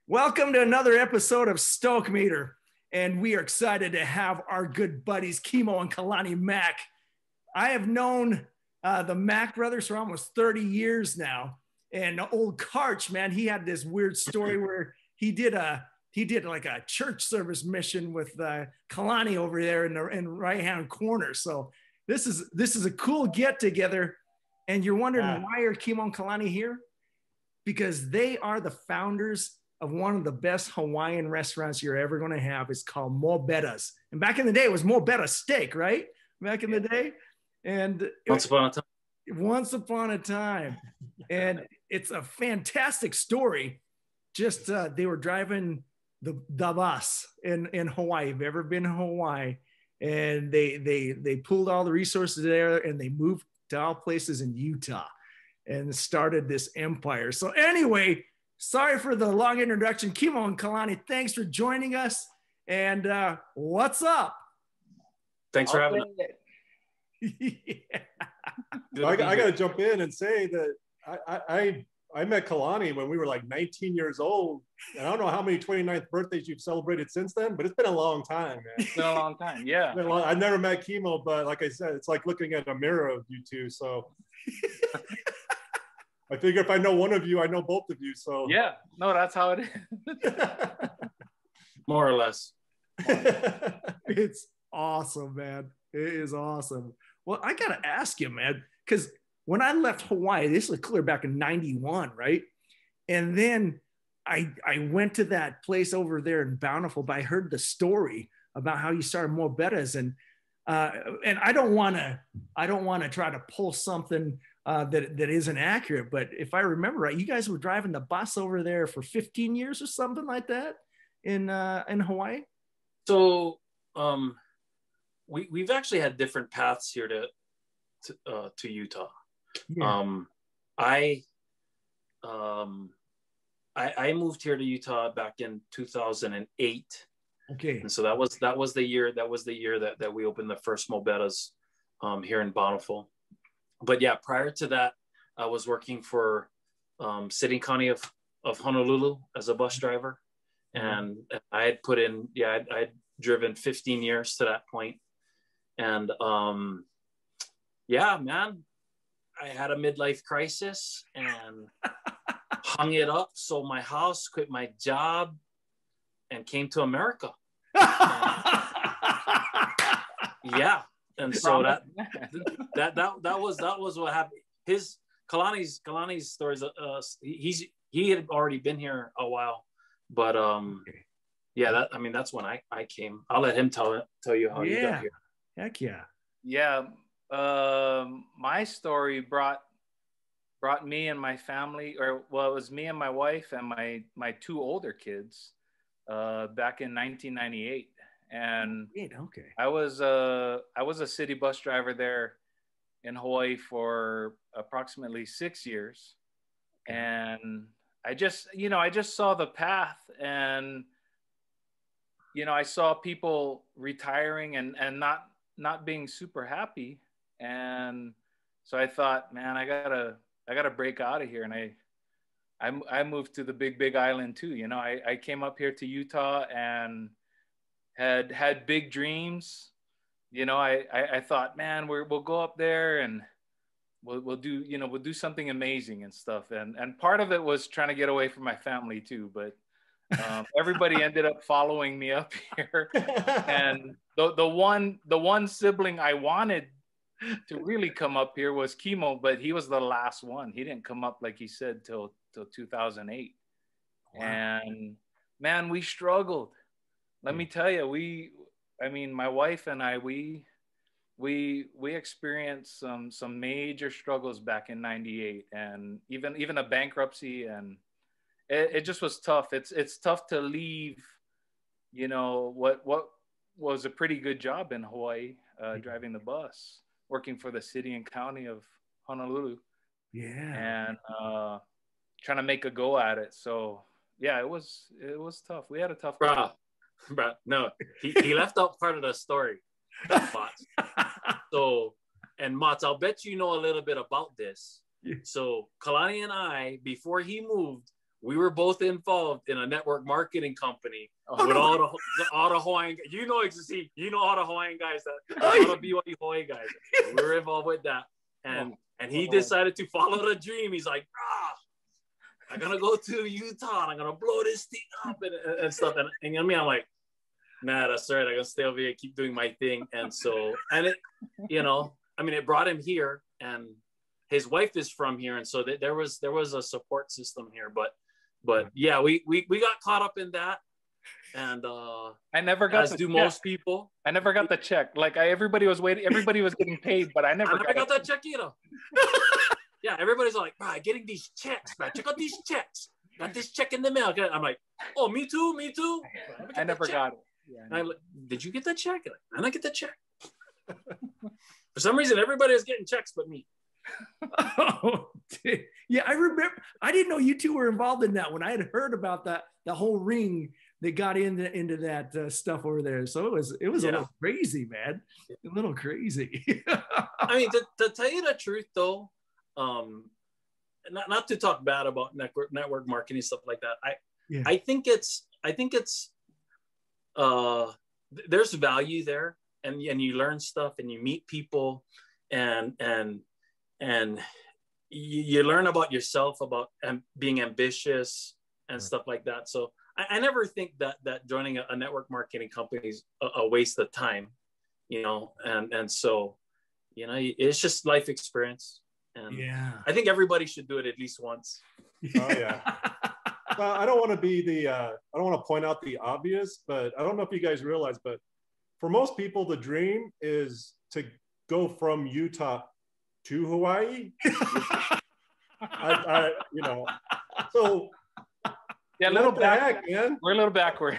Welcome to another episode of Stoke Meter, and we are excited to have our good buddies Kimo and Kalani Mack. I have known the Mack brothers for almost 30 years now, and old Karch, man, he had this weird story where he did like a church service mission with Kalani over there in the right hand corner. So this is a cool get together, and you're wondering why are Kimo and Kalani here? Because they are the founders of one of the best Hawaiian restaurants you're ever going to have. It's called Mo Betta's. And back in the day, it was Mo Betta Steak, right? Back in the day. And once upon a time. Once upon a time. And it's a fantastic story. Just they were driving the bus in Hawaii. If you've ever been to Hawaii, and they pulled all the resources there and they moved to all places in Utah and started this empire. So anyway, sorry for the long introduction. Kimo and Kalani, thanks for joining us. And what's up? Thanks for having us. Yeah. I got to jump in and say that I met Kalani when we were like 19 years old. And I don't know how many 29th birthdays you've celebrated since then, but it's been a long time, man. It's been a long time, yeah. I never met Kimo, but like I said, it's like looking at a mirror of you two. So I figure if I know one of you, I know both of you. So yeah, no, that's how it is. More or less. It's awesome, man. It is awesome. Well, I gotta ask you, man, because when I left Hawaii, this was clear back in '91, right? And then I went to that place over there in Bountiful, but I heard the story about how you started Mo Betta's, and I don't want to try to pull something that isn't accurate, but if I remember right, you guys were driving the bus over there for 15 years or something like that in Hawaii. So we've actually had different paths here to Utah. Yeah. I moved here to Utah back in 2008. Okay. And so that was the year that we opened the first Mo Betta's here in Bountiful. But yeah, prior to that, I was working for City County of Honolulu as a bus driver. And I had put in, I had driven 15 years to that point. And yeah, man, I had a midlife crisis and hung it up, sold my house, quit my job, and came to America. Yeah. And so that was what happened. Kalani's stories. He had already been here a while, but yeah. That's when I came. I'll let him tell you how you got here. Heck yeah. Yeah. My story brought me and my family, it was me and my wife and my two older kids, back in 1998. And okay. I was a city bus driver there in Hawaii for approximately 6 years. Okay. And I just saw the path, and I saw people retiring and not being super happy. And so I thought, man, I gotta break out of here. And I moved to the big island too. I came up here to Utah and had big dreams. I thought, man, we'll go up there and we'll do something amazing and stuff. And part of it was trying to get away from my family too, but everybody ended up following me up here. And the one sibling I wanted to really come up here was Kimo, but he was the last one. He didn't come up, like he said, till 2008. Wow. And man, we struggled. Let me tell you, my wife and I, we experienced some major struggles back in '98, and even a bankruptcy, and it just was tough. It's tough to leave, what was a pretty good job in Hawaii, driving the bus, working for the city and county of Honolulu. Yeah. And trying to make a go at it. So yeah, it was tough. We had a tough Bro, no, he left out part of the story. Mott's. So, and Mott's, I'll bet you know a little bit about this. Yeah. So Kalani and I, before he moved, we were both involved in a network marketing company with all the Hawaiian. You know all the Hawaiian guys, all the BYU Hawaii guys. We were involved with that, and he decided to follow the dream. He's like, I'm gonna go to Utah and I'm gonna blow this thing up and stuff. And you know what I mean? I'm like, nah, that's right. I'm gonna stay over here, keep doing my thing. And so, and it, you know, I mean, it brought him here, and his wife is from here, and so there was a support system here. But yeah, we got caught up in that, and I never got as do most people. I never got the check. Like everybody was waiting, everybody was getting paid, but I never got that check either. Yeah, everybody's like, right, getting these checks, man. Check out these checks. Got this check in the mail. I'm like, oh, me too. I never got it. Yeah, did you get that check? I didn't get the check. For some reason, everybody was getting checks but me. Oh, yeah, I remember. I didn't know you two were involved in that one. I had heard about the whole ring that got into that stuff over there. So it was a little crazy, man. A little crazy. I mean, to tell you the truth, though, not to talk bad about network marketing, stuff like that. I think it's there's value there, and you learn stuff and you meet people, and you learn about yourself, about being ambitious and stuff like that. So I never think that joining a network marketing company is a waste of time, you know, and so, you know, it's just life experience. And I think everybody should do it at least once. Oh yeah. Well, I don't want to point out the obvious, but I don't know if you guys realize, but for most people, the dream is to go from Utah to Hawaii. You know, so yeah, a little back, man. We're a little backwards.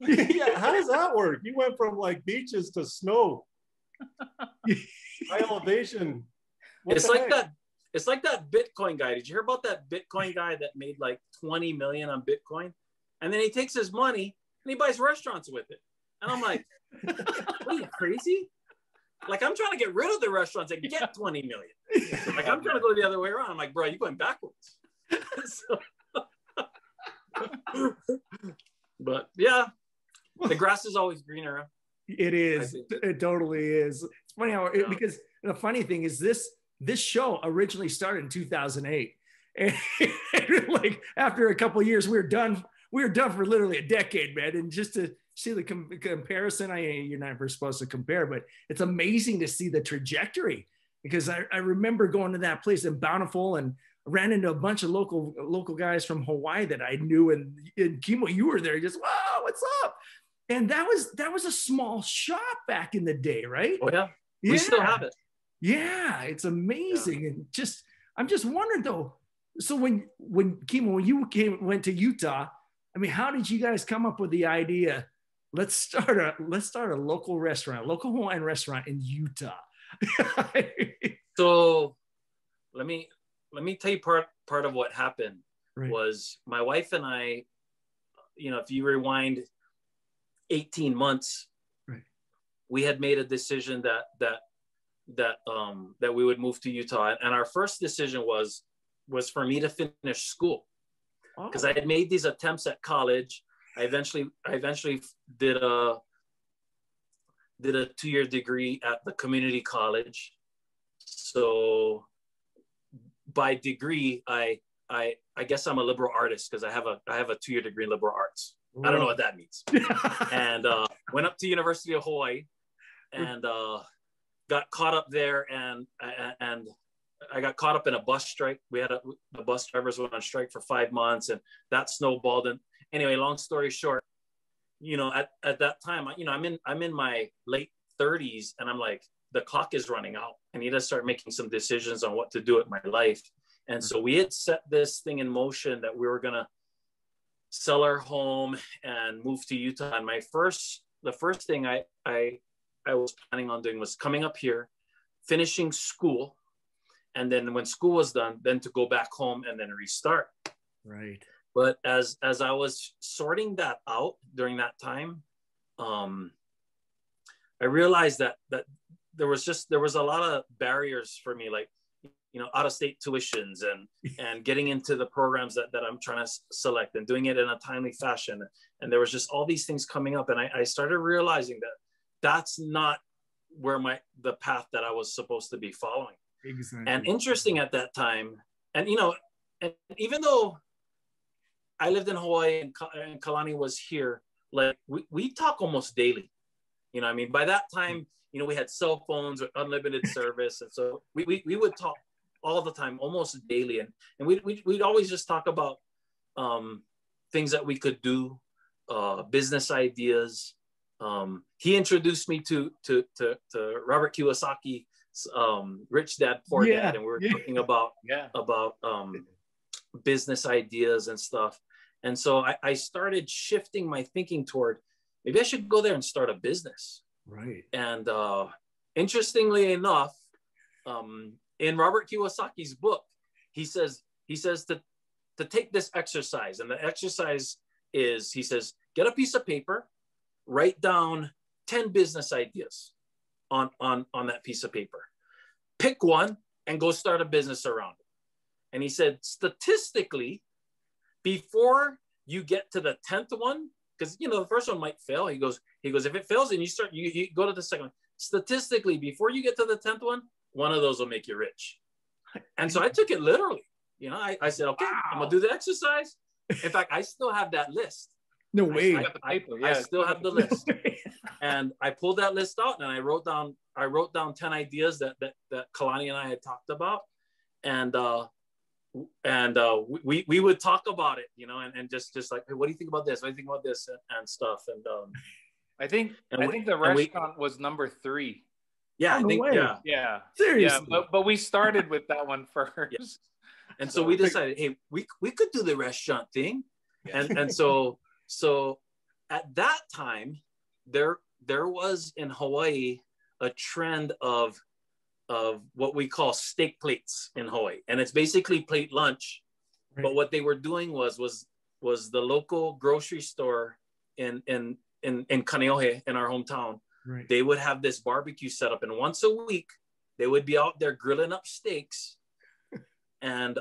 Yeah, how does that work? You went from like beaches to snow, high elevation. It's like that. It's like that Bitcoin guy. Did you hear about that Bitcoin guy that made like 20 million on Bitcoin? And then he takes his money and he buys restaurants with it. And I'm like, what, are you crazy? Like, I'm trying to get rid of the restaurants and get 20 million. Like, I'm trying to go the other way around. I'm like, bro, you're going backwards. But yeah, the grass is always greener. It is. It totally is. It's funny how because the funny thing is this show originally started in 2008, and like after a couple of years, we were done for literally a decade, man. And just to see the comparison, you're never supposed to compare, but it's amazing to see the trajectory, because I remember going to that place in Bountiful and ran into a bunch of local guys from Hawaii that I knew, and Kimo, you were there, just, wow, what's up? And that was a small shop back in the day, right? Oh yeah, we still have it. Yeah, it's amazing. And I'm just wondering though, so when Kimo, when you went to Utah, I mean, how did you guys come up with the idea, let's start a local Hawaiian restaurant in Utah? So let me tell you part of what happened. Right. Was my wife and I, you know, if you rewind 18 months, right, we had made a decision that we would move to Utah. And our first decision was for me to finish school, because I had made these attempts at college. I eventually did a 2-year degree at the community college. So by degree, I guess I'm a liberal artist, because I have a 2-year degree in liberal arts. Whoa. I don't know what that means. And went up to University of Hawaii and got caught up there, and I got caught up in a bus strike. We had the bus drivers went on strike for 5 months, and that snowballed. And anyway, long story short, you know, at that time, you know, I'm in my late 30s, and I'm like, the clock is running out. I need to start making some decisions on what to do with my life. And so we had set this thing in motion that we were gonna sell our home and move to Utah. And the first thing I was planning on doing was coming up here, finishing school, and then when school was done, then to go back home and then restart. Right. But as I was sorting that out during that time, I realized that there was a lot of barriers for me, like, out of state tuitions and getting into the programs that I'm trying to select and doing it in a timely fashion. And there was just all these things coming up. And I started realizing that that's not where the path that I was supposed to be following. Exactly. And interesting at that time. And, and even though I lived in Hawaii and Kalani was here, like we talk almost daily. I mean, by that time, we had cell phones with unlimited service. And so we would talk all the time, almost daily. And we'd always just talk about things that we could do, business ideas. He introduced me to Robert Kiyosaki, Rich Dad, Poor Dad. And we were talking about business ideas and stuff. And so I started shifting my thinking toward, maybe I should go there and start a business. Right. And interestingly enough, in Robert Kiyosaki's book, he says to take this exercise. And the exercise is, he says, get a piece of paper, write down 10 business ideas on that piece of paper. Pick one and go start a business around it. And he said, statistically, before you get to the 10th one, because the first one might fail. He goes, if it fails and you go to the second one, statistically, before you get to the 10th one of those will make you rich. And so I took it literally. I said, okay, wow. I'm gonna do the exercise. In fact, I still have that list. No way. I still have the list. And I pulled that list out and I wrote down 10 ideas that Kalani and I had talked about. And we would talk about it, and just like, hey, what do you think about this? What do you think about this and stuff? And I think the restaurant was number 3. Yeah, I think, yeah. Seriously. Yeah, but we started with that one first. Yes. And so we decided, hey, we could do the restaurant thing. And so at that time, there was in Hawaii a trend of what we call steak plates in Hawaii. And it's basically plate lunch. Right. But what they were doing was the local grocery store in Kaneohe, in our hometown. Right. They would have this barbecue set up, and once a week they would be out there grilling up steaks, and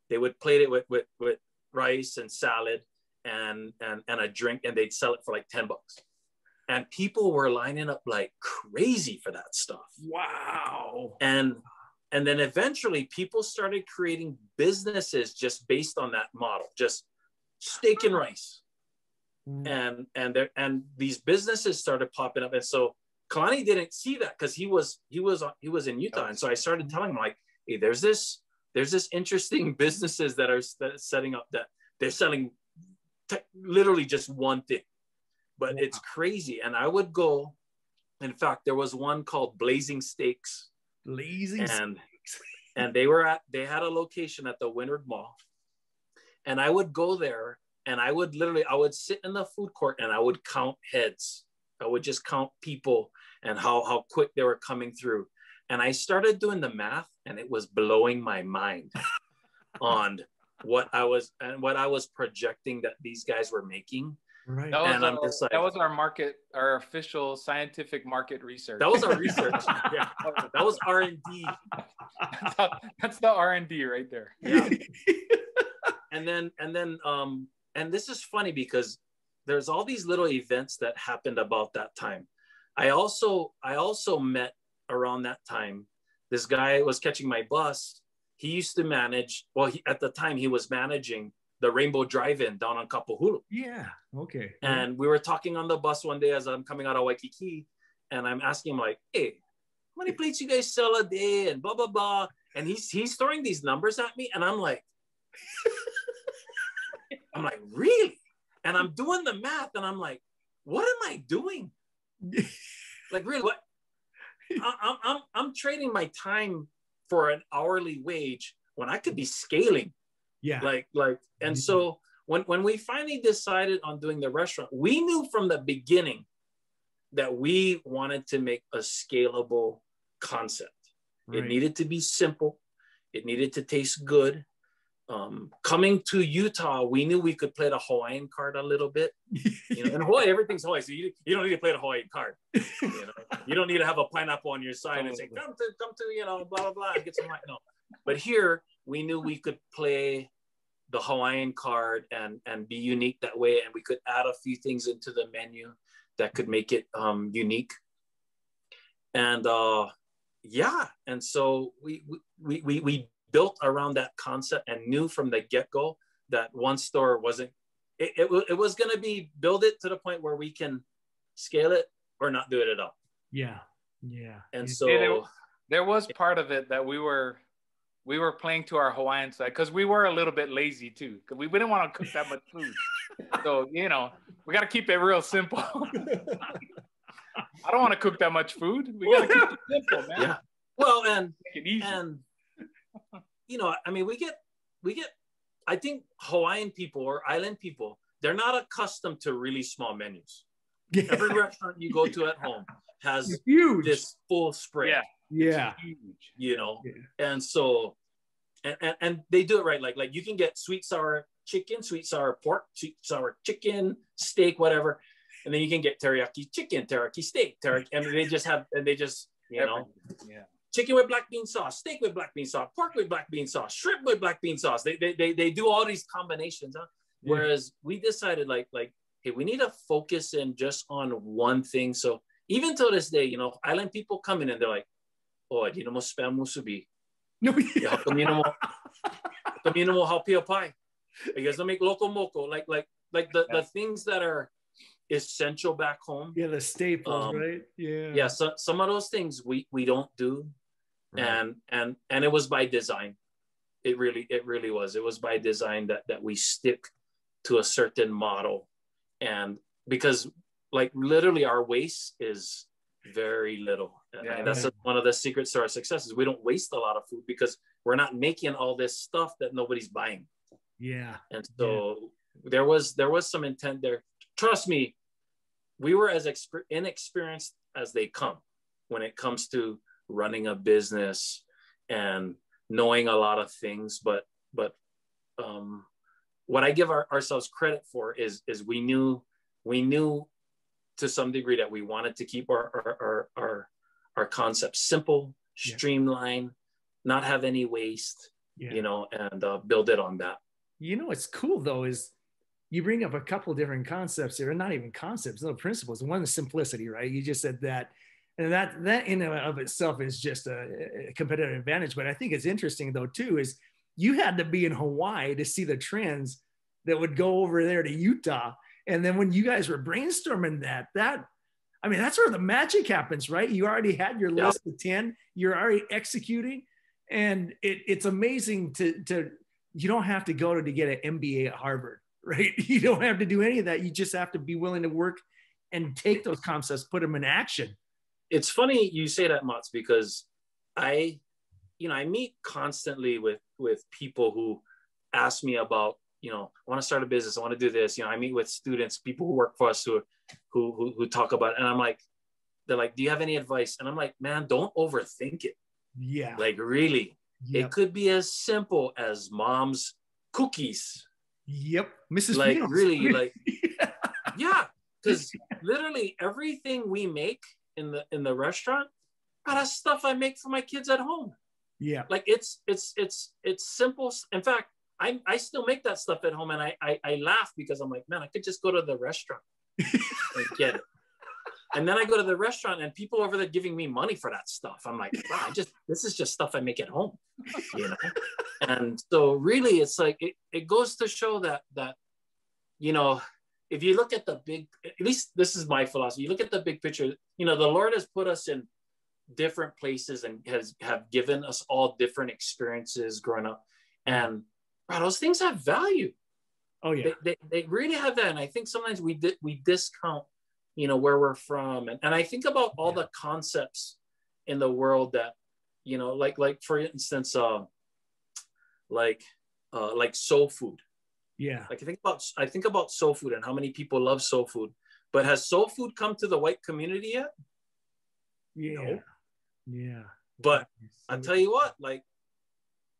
they would plate it with rice and salad and a drink, and they'd sell it for like $10. And people were lining up like crazy for that stuff. Wow. And then eventually people started creating businesses just based on that model, just steak and rice. And these businesses started popping up. And so Kalani didn't see that because he was in Utah. And so I started telling him, like, hey, there's this interesting businesses that are setting up that they're selling literally just one thing. But it's crazy. And I would go, in fact, there was one called Blazing Steaks. And they had a location at the Windward Mall. And I would go there and I would sit in the food court and I would count heads. I would just count people and how quick they were coming through. And I started doing the math and it was blowing my mind on what I was projecting that these guys were making. Right. That was our official scientific market research. That was our research. Yeah. That was R&D. That's the R&D right there. Yeah. And this is funny because there's all these little events that happened about that time. I also met around that time. This guy was catching my bus. He used to manage, at the time he was managing the Rainbow Drive-In down on Kapahulu. Yeah. Okay. And we were talking on the bus one day as I'm coming out of Waikiki, and I'm asking him, like, hey, how many plates you guys sell a day and blah, blah, blah. And he's throwing these numbers at me. And I'm like, really? And I'm doing the math and I'm like, what am I doing? Like, really, what? I'm trading my time for an hourly wage when I could be scaling. Yeah. And so when we finally decided on doing the restaurant, we knew from the beginning that we wanted to make a scalable concept. Right. It needed to be simple. It needed to taste good. coming to Utah, we knew we could play the Hawaiian card a little bit. You know, in Hawaii, everything's Hawaii, so you don't need to play the Hawaiian card. You know, you don't need to have a pineapple on your side and say, come to, you know, blah blah blah, and get some. No, but here we knew we could play the Hawaiian card and be unique that way, and we could add a few things into the menu that could make it unique. And yeah, and so we built around that concept and knew from the get-go that one store wasn't, it was going to be build it to the point where we can scale it or not do it at all. Yeah. And so there was part of it that we were playing to our Hawaiian side because we were a little bit lazy too, because we didn't want to cook that much food. So, you know, we got to keep it real simple. I don't want to cook that much food. We got to keep it simple, man. Yeah. Well, and make it easy. And you know, I mean, we get, I think Hawaiian people or island people, they're not accustomed to really small menus. Yeah. Every restaurant you go to at home has huge. This full spread. Yeah. Huge. You know, yeah. And so, and they do it right. Like you can get sweet sour chicken, sweet sour pork, sweet sour chicken, steak, whatever, and then you can get teriyaki chicken, teriyaki steak, teriyaki. I mean, they just you know. Yeah. Chicken with black bean sauce, steak with black bean sauce, pork with black bean sauce, shrimp with black bean sauce. They do all these combinations. Huh? Yeah. Whereas we decided like, hey, we need to focus in just on one thing. So even till this day, you know, island people come in and they're like, oh, di na mo spam musubi. No, yeah. Kamino mo hapio pie. You guys don't make loco moco. Like the things that are essential back home. Yeah, the staples, right? Yeah. Yeah. So some of those things we don't do. Right. And it was by design. It really was. It was by design that we stick to a certain model. And because like literally our waste is very little. And that's one of the secrets to our success is we don't waste a lot of food because we're not making all this stuff that nobody's buying. Yeah. And so there was some intent there. Trust me, we were as inexperienced as they come when it comes to running a business and knowing a lot of things. But what I give ourselves credit for is we knew to some degree that we wanted to keep our concept simple, streamlined, not have any waste, you know, and build it on that. You know, what's cool though is you bring up a couple different concepts here, and not even concepts, no principles. One is simplicity, right? You just said that, and that in and of itself is just a competitive advantage. But I think it's interesting though too is you had to be in Hawaii to see the trends that would go over there to Utah, and then when you guys were brainstorming that I mean that's where the magic happens, right? You already had your list of 10, you're already executing, and it's amazing to you don't have to go to get an MBA at Harvard. Right? You don't have to do any of that. You just have to be willing to work and take those concepts, put them in action. It's funny you say that, Mats, because I meet constantly with people who ask me about, you know, I want to start a business. I want to do this. You know, I meet with students, people who work for us who talk about it. And I'm like, they're like, do you have any advice? And I'm like, man, don't overthink it. Yeah. Like really, it could be as simple as mom's cookies. Yep. Mrs. Like Fields. really like yeah, because literally everything we make in the restaurant, that's stuff I make for my kids at home. Yeah. Like it's simple. In fact, I still make that stuff at home, and I laugh because I'm like, man, I could just go to the restaurant and get it. And then I go to the restaurant and people over there giving me money for that stuff. I'm like, wow, this is just stuff I make at home, you know? And so really it's like, it goes to show that, you know, if you look at the big, at least this is my philosophy, you look at the big picture, you know, the Lord has put us in different places and have given us all different experiences growing up. And wow, those things have value. Oh yeah. They really have that. And I think sometimes we discount, you know, where we're from. And I think about all the concepts in the world that, you know, like for instance, like soul food. Yeah. Like I think about soul food and how many people love soul food, but has soul food come to the white community yet? Yeah. No. Yeah. But I tell you what, like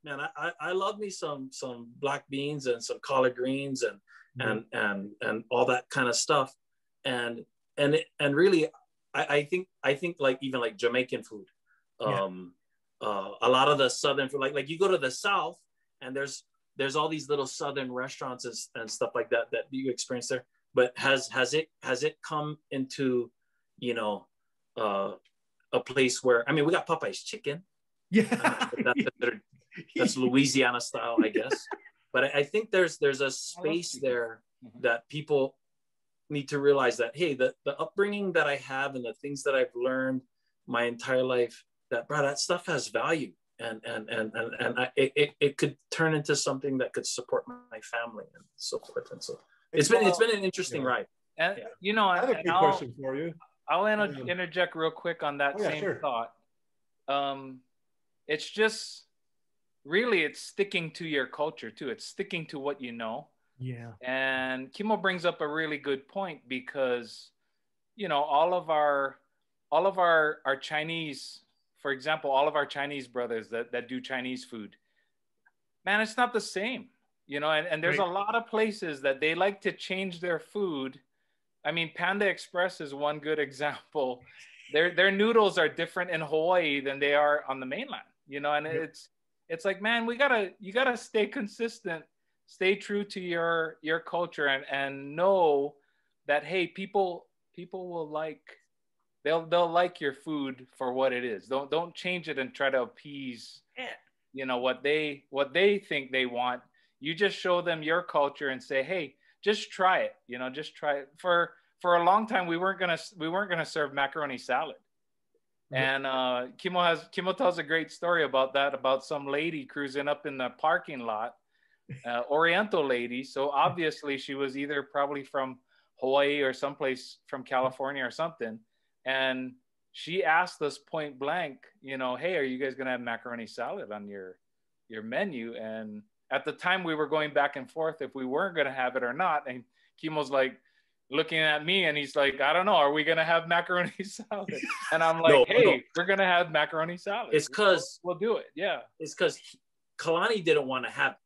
man, I love me some black beans and some collard greens and all that kind of stuff. And really, I think like even like Jamaican food, a lot of the Southern food, like you go to the South and there's all these little Southern restaurants and stuff like that you experience there. But has it come into, you know, a place where, I mean, we got Popeye's chicken. Yeah. That's Louisiana style, I guess. But I think there's a space there that people need to realize that, hey, the upbringing that I have and the things that I've learned my entire life, that stuff has value, and it could turn into something that could support my family and so forth. And so it's been an interesting ride. And you know, I have a quick question for you. I'll interject real quick on that thought. It's just really, it's sticking to your culture too. It's sticking to what you know. Yeah. And Kimo brings up a really good point, because, you know, all of our Chinese, for example, all of our Chinese brothers that do Chinese food, man, it's not the same, you know, and there's a lot of places that they like to change their food. I mean, Panda Express is one good example. Their noodles are different in Hawaii than they are on the mainland, you know, and it's like, man, you gotta stay consistent, stay true to your culture, and know that, hey, people will they'll like your food for what it is. Don't change it and try to appease, you know, what they think they want. You just show them your culture and say, hey, just try it, you know, just try it. For a long time, we weren't gonna serve macaroni salad. And Kimo tells a great story about that, about some lady cruising up in the parking lot, Oriental lady. So obviously she was either probably from Hawaii or someplace from California or something. And she asked us point blank, you know, hey, are you guys gonna have macaroni salad on your menu? And at the time we were going back and forth if we weren't gonna have it or not. And Kimo's like looking at me and he's like, I don't know, are we gonna have macaroni salad? And I'm like, we're gonna have macaroni salad. It's because we'll do it. Yeah. It's because Kalani didn't want to have it.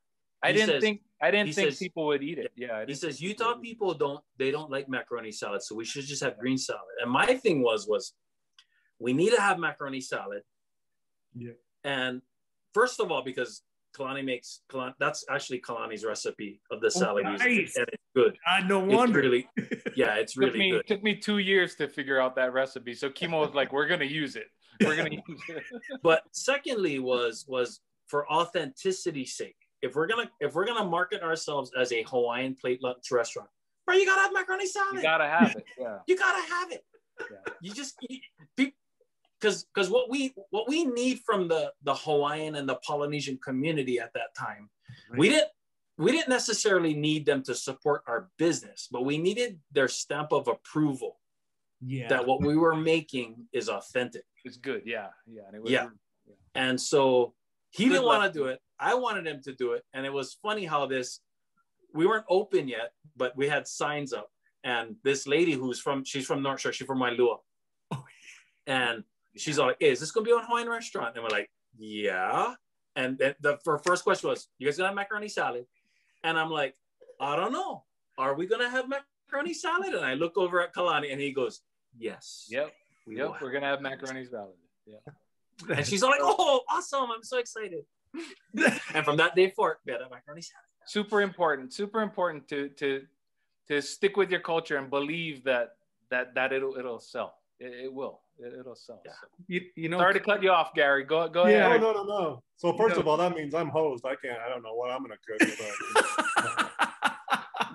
I didn't think people would eat it. Yeah. He says Utah people don't like macaroni salad, so we should just have green salad. And my thing was we need to have macaroni salad. Yeah. And first of all, because that's actually Kalani's recipe of the salad. Nice. And it's good. No wonder. It's really good. It took me 2 years to figure out that recipe. So Kimo was like, we're gonna use it. We're gonna use it. But secondly was for authenicity's sake. If we're gonna market ourselves as a Hawaiian plate lunch restaurant, bro, you gotta have macaroni salad. You gotta have it. Yeah. You gotta have it. Yeah. You just because what we need from the Hawaiian and the Polynesian community at that time, we didn't necessarily need them to support our business, but we needed their stamp of approval. Yeah. That what we were making is authentic. It's good. Yeah. Yeah. And it was, And so he didn't want to do it. I wanted him to do it. And it was funny how we weren't open yet, but we had signs up. And this lady she's from North Shore, she's from Wailua. And she's all like, hey, is this going to be a Hawaiian restaurant? And we're like, yeah. And the first question was, you guys going to have macaroni salad? And I'm like, I don't know. Are we going to have macaroni salad? And I look over at Kalani and he goes, yes. Yep. We're going to have macaroni salad. Yeah. And she's all like, oh, awesome. I'm so excited. And from that day forward, we had a macaroni salad. Super important to stick with your culture and believe that it'll sell. It will. It'll sell. Yeah. So. You know. Sorry to cut you off, Gary. Go ahead. No. So first of all, that means I'm host. I don't know what I'm gonna cook.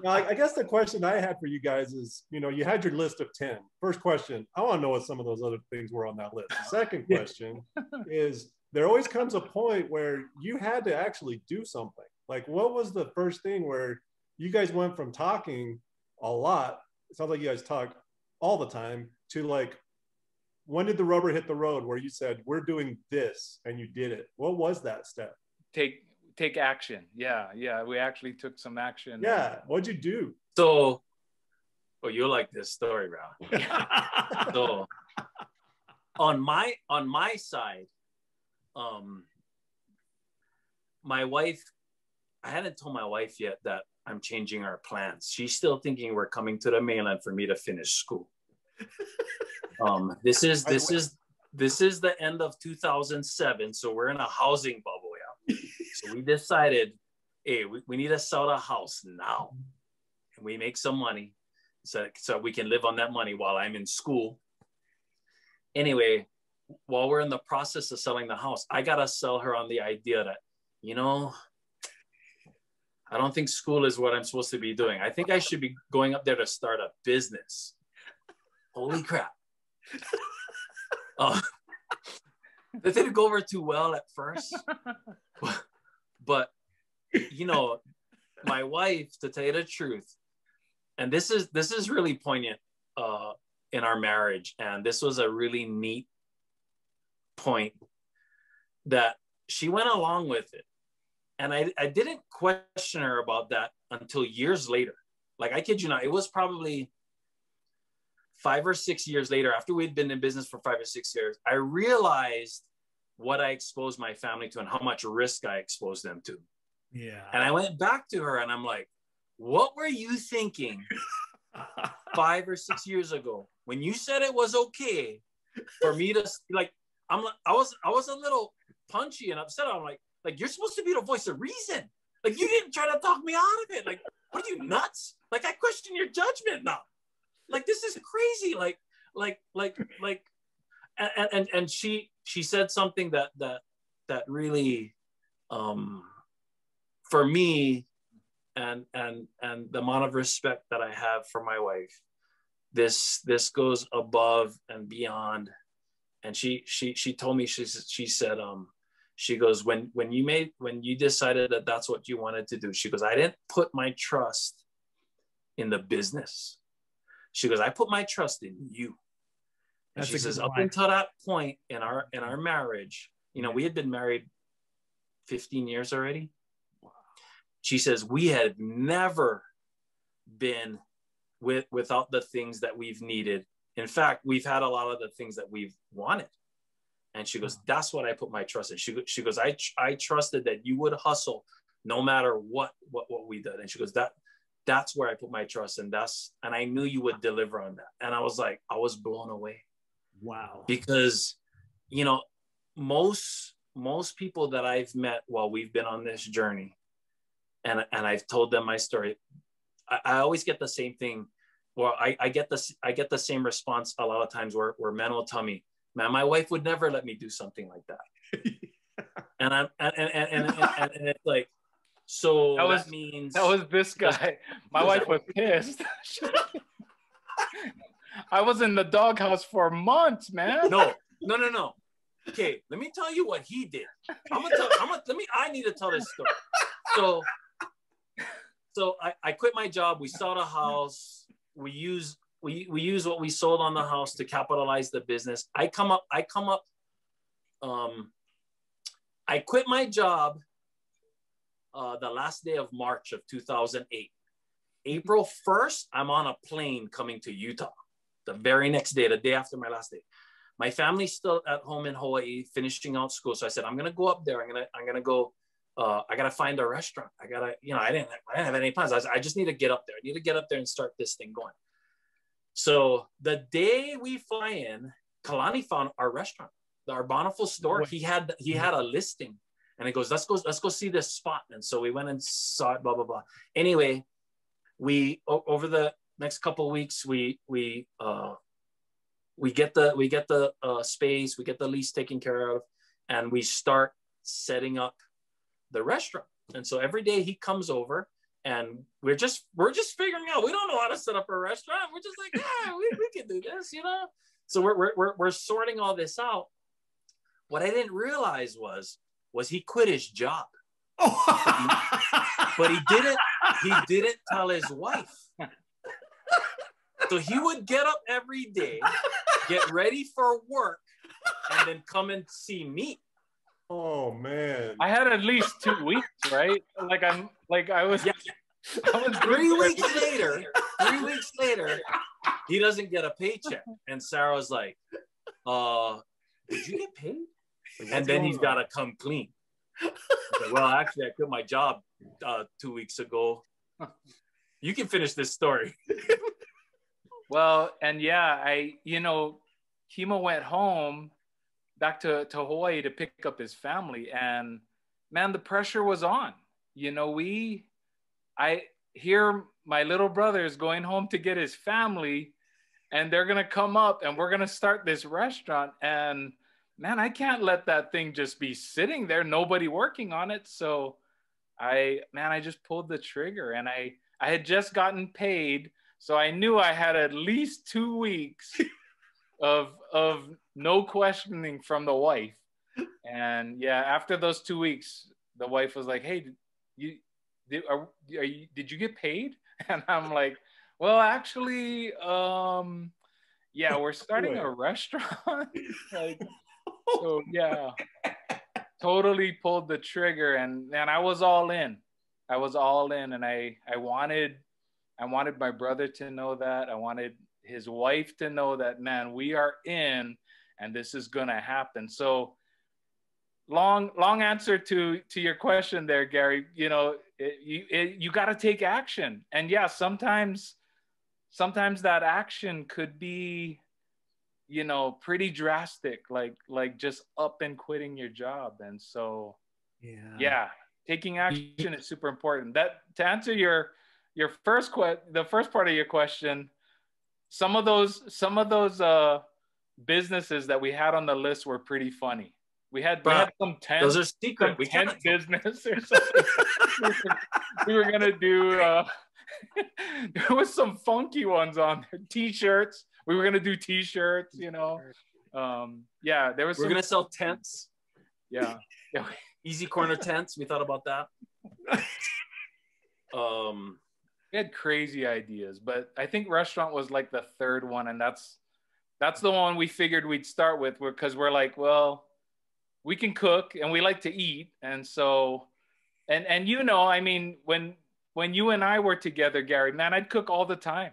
But, I guess the question I had for you guys is, you know, you had your list of 10. First question, I want to know what some of those other things were on that list. The second question is, there always comes a point where you had to actually do something. Like, what was the first thing where you guys went from talking a lot, it sounds like you guys talk all the time, to like, when did the rubber hit the road where you said, we're doing this, and you did it? What was that step? Take action. Yeah. We actually took some action. Yeah. What'd you do? So, you'll like this story, Ralph. So, on my side, my wife, I hadn't told my wife yet that I'm changing our plans. She's still thinking we're coming to the mainland for me to finish school. This is the end of 2007, so we're in a housing bubble. Yeah. So we decided, hey, we need to sell the house now, and we make some money, so we can live on that money while I'm in school. Anyway, while we're in the process of selling the house, I gotta sell her on the idea that, you know, I don't think school is what I'm supposed to be doing. I think I should be going up there to start a business. Holy crap. That didn't go over too well at first. But you know, my wife, to tell you the truth, and this is really poignant in our marriage, and this was a really neat point, that she went along with it. And I didn't question her about that until years later. Like, I kid you not, it was probably 5 or 6 years later, after we'd been in business for 5 or 6 years, I realized what I exposed my family to and how much risk I exposed them to. Yeah. And I went back to her and I'm like, what were you thinking 5 or 6 years ago when you said it was okay for me to, like, I was a little punchy and upset. I'm like, you're supposed to be the voice of reason. Like, you didn't try to talk me out of it. Like, what are you, nuts? Like, I question your judgment now. Like, this is crazy. And she said something that really, for me, and the amount of respect that I have for my wife, this goes above and beyond. And she told me, she said, she goes, when you decided that that's what you wanted to do, she goes, I didn't put my trust in the business. She goes, I put my trust in you. And she says, up until that point in our marriage, you know, we had been married 15 years already. Wow. She says, we had never been without the things that we've needed. In fact, we've had a lot of the things that we've wanted. And she goes, that's what I put my trust in. She goes, I trusted that you would hustle no matter what we did. And she goes, that's where I put my trust. And I knew you would deliver on that. And I was like, I was blown away. Wow. Because, you know, most people that I've met while we've been on this journey, and I've told them my story, I always get the same thing. Well, I get the same response a lot of times where men will tell me, man, my wife would never let me do something like that. and it's like, so that means that was this guy. My wife was pissed. I was in the doghouse for months, man. No. Okay, let me tell you what he did. I need to tell this story. So I quit my job. We sold a house. We use what we sold on the house to capitalize the business. I quit my job the last day of March of 2008. April 1st, I'm on a plane coming to Utah. The very next day, the day after my last day. My family's still at home in Hawaii, finishing out school. So I said, I'm gonna go up there. I'm gonna go. I gotta find a restaurant. I didn't have any plans. I just need to get up there. I need to get up there and start this thing going. So the day we fly in, Kalani found our restaurant, our Bountiful store. He had a listing, and he goes, let's go see this spot. And so we went and saw it. Blah blah blah. Anyway, we over the next couple of weeks, we get the space, we get the lease taken care of, and we start setting up the restaurant. And so every day he comes over, and we're just figuring out. We don't know how to set up a restaurant. We're just like, yeah, we can do this, you know. So we're sorting all this out. What I didn't realize was he quit his job, but he didn't tell his wife. So he would get up every day, get ready for work, and then come and see me. Oh man! I had at least 2 weeks, right? I was 3 weeks later. 3 weeks later, he doesn't get a paycheck, and Sarah's like, "Did you get paid?" And then he's got to come clean. Said, well, actually, I quit my job 2 weeks ago. You can finish this story. Well, and yeah, Kimo went home back to Hawaii to pick up his family, and man, the pressure was on. I hear my little brother is going home to get his family, and they're gonna come up and we're gonna start this restaurant. And man, I can't let that thing just be sitting there, nobody working on it. So I just pulled the trigger, and I had just gotten paid. So I knew I had at least 2 weeks of no questioning from the wife. And yeah, after those 2 weeks, the wife was like, "Hey, did you get paid?" And I'm like, "Well, actually, yeah, we're starting a restaurant." Like, so yeah, totally pulled the trigger, and I was all in. I was all in, and I wanted my brother to know that. I wanted his wife to know that, man, we are in, and this is gonna happen. So long answer to your question there, Gary. You got to take action, and yeah, sometimes that action could be, pretty drastic, like just up and quitting your job. And so yeah, taking action is super important. That, to answer your the first part of your question, some of those businesses that we had on the list were pretty funny. We had some tent. Those are secret. We tent business or something. we were gonna do. There was some funky ones on there. T-shirts. We were gonna do T-shirts. Yeah, there was. We're gonna sell tents. Yeah. Easy corner tents. We thought about that. We had crazy ideas, but I think restaurant was like the third one, and that's the one we figured we'd start with, because we're like, well, we can cook and we like to eat. And so, and I mean, when you and I were together, Gary, man, I'd cook all the time.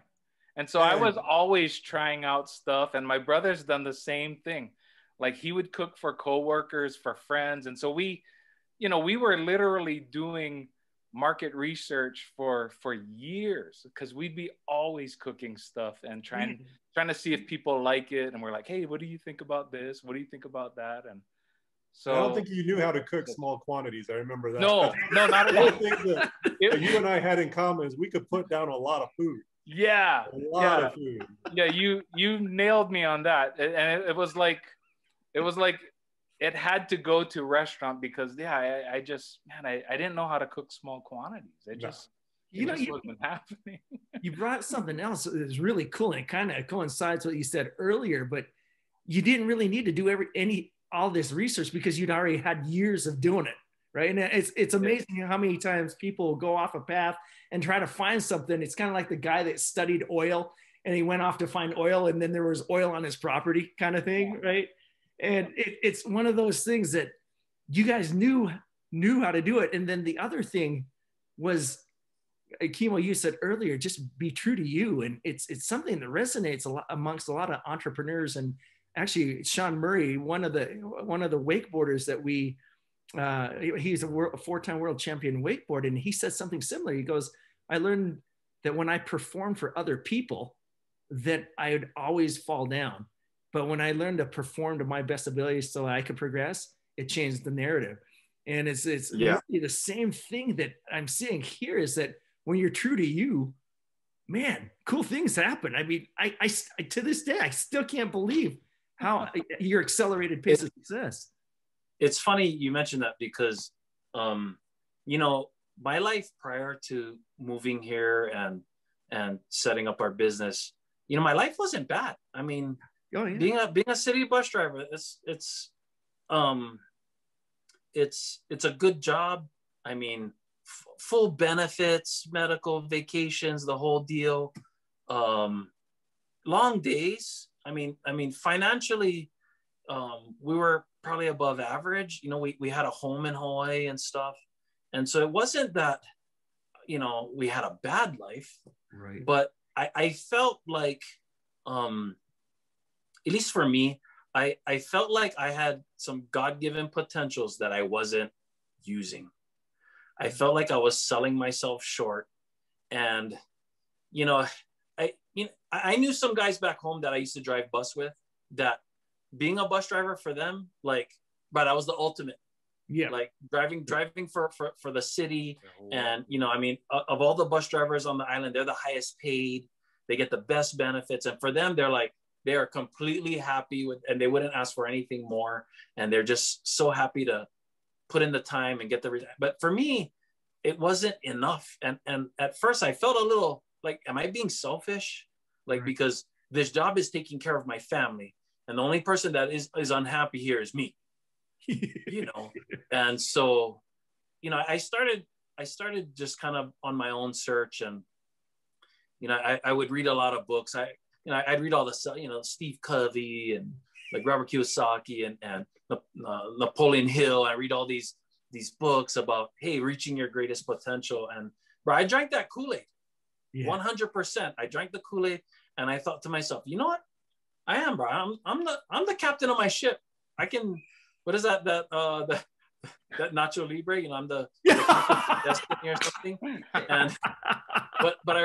And so I was always trying out stuff, and my brother's done the same thing. Like, he would cook for coworkers, for friends. And so we were literally doing market research for years, because we'd be always cooking stuff and trying to see if people like it. And we're like, hey, what do you think about this? What do you think about that? And so I don't think you knew how to cook small quantities. I remember that. No, not at all. The thing that you and I had in common is we could put down a lot of food. Yeah. A lot of food. Yeah, you nailed me on that. And it was like it had to go to restaurant, because I just, man, I didn't know how to cook small quantities. It just wasn't happening. You brought something else that is really cool, and it kind of coincides with what you said earlier, but you didn't really need to do all this research, because you'd already had years of doing it, right? And it's amazing how many times people go off a path and try to find something. It's kind of like the guy that studied oil, and he went off to find oil, and then there was oil on his property, kind of thing, right? And it's one of those things that you guys knew how to do it. And then the other thing was, Kimo, you said earlier, just be true to you. And it's something that resonates a lot amongst a lot of entrepreneurs. And actually, Sean Murray, one of the wakeboarders that he's a 4-time world champion wakeboard, and he said something similar. He goes, I learned that when I performed for other people, that I would always fall down. But when I learned to perform to my best abilities so I could progress, it changed the narrative. And it's really the same thing that I'm seeing here, is that when you're true to you, man, cool things happen. I mean, I to this day, I still can't believe how your accelerated pace of success. It's funny you mentioned that, because, my life prior to moving here and setting up our business, my life wasn't bad. I mean, being a city bus driver, it's a good job. I mean, full benefits, medical, vacations, the whole deal. Long days. I mean, financially, we were probably above average. We had a home in Hawaii and stuff, and so it wasn't that, we had a bad life. Right. But I felt like, at least for me, I felt like I had some God-given potentials that I wasn't using. I felt like I was selling myself short. And, you know, I knew some guys back home that I used to drive bus with, that being a bus driver for them, like, but that was the ultimate. Yeah. Like driving for the city. And, you know, I mean, of all the bus drivers on the island, they're the highest paid. They get the best benefits. And for them, they're like, they are completely happy with, and they wouldn't ask for anything more. And they're just so happy to put in the time and get the, but for me, it wasn't enough. And at first I felt a little like, am I being selfish? Like, because this job is taking care of my family. And the only person that is unhappy here is me, you know? And so, you know, I started just kind of on my own search. And, you know, I would read a lot of books. I'd read all the, you know, Steve Covey and like Robert Kiyosaki and Napoleon Hill. I read all these books about, hey, reaching your greatest potential. And bro, I drank that Kool-Aid, 100%. I drank the Kool-Aid, and I thought to myself, you know what? I am, bro. I'm the captain of my ship. I can. What is that? That Nacho Libre. You know, I'm the destiny or something. And but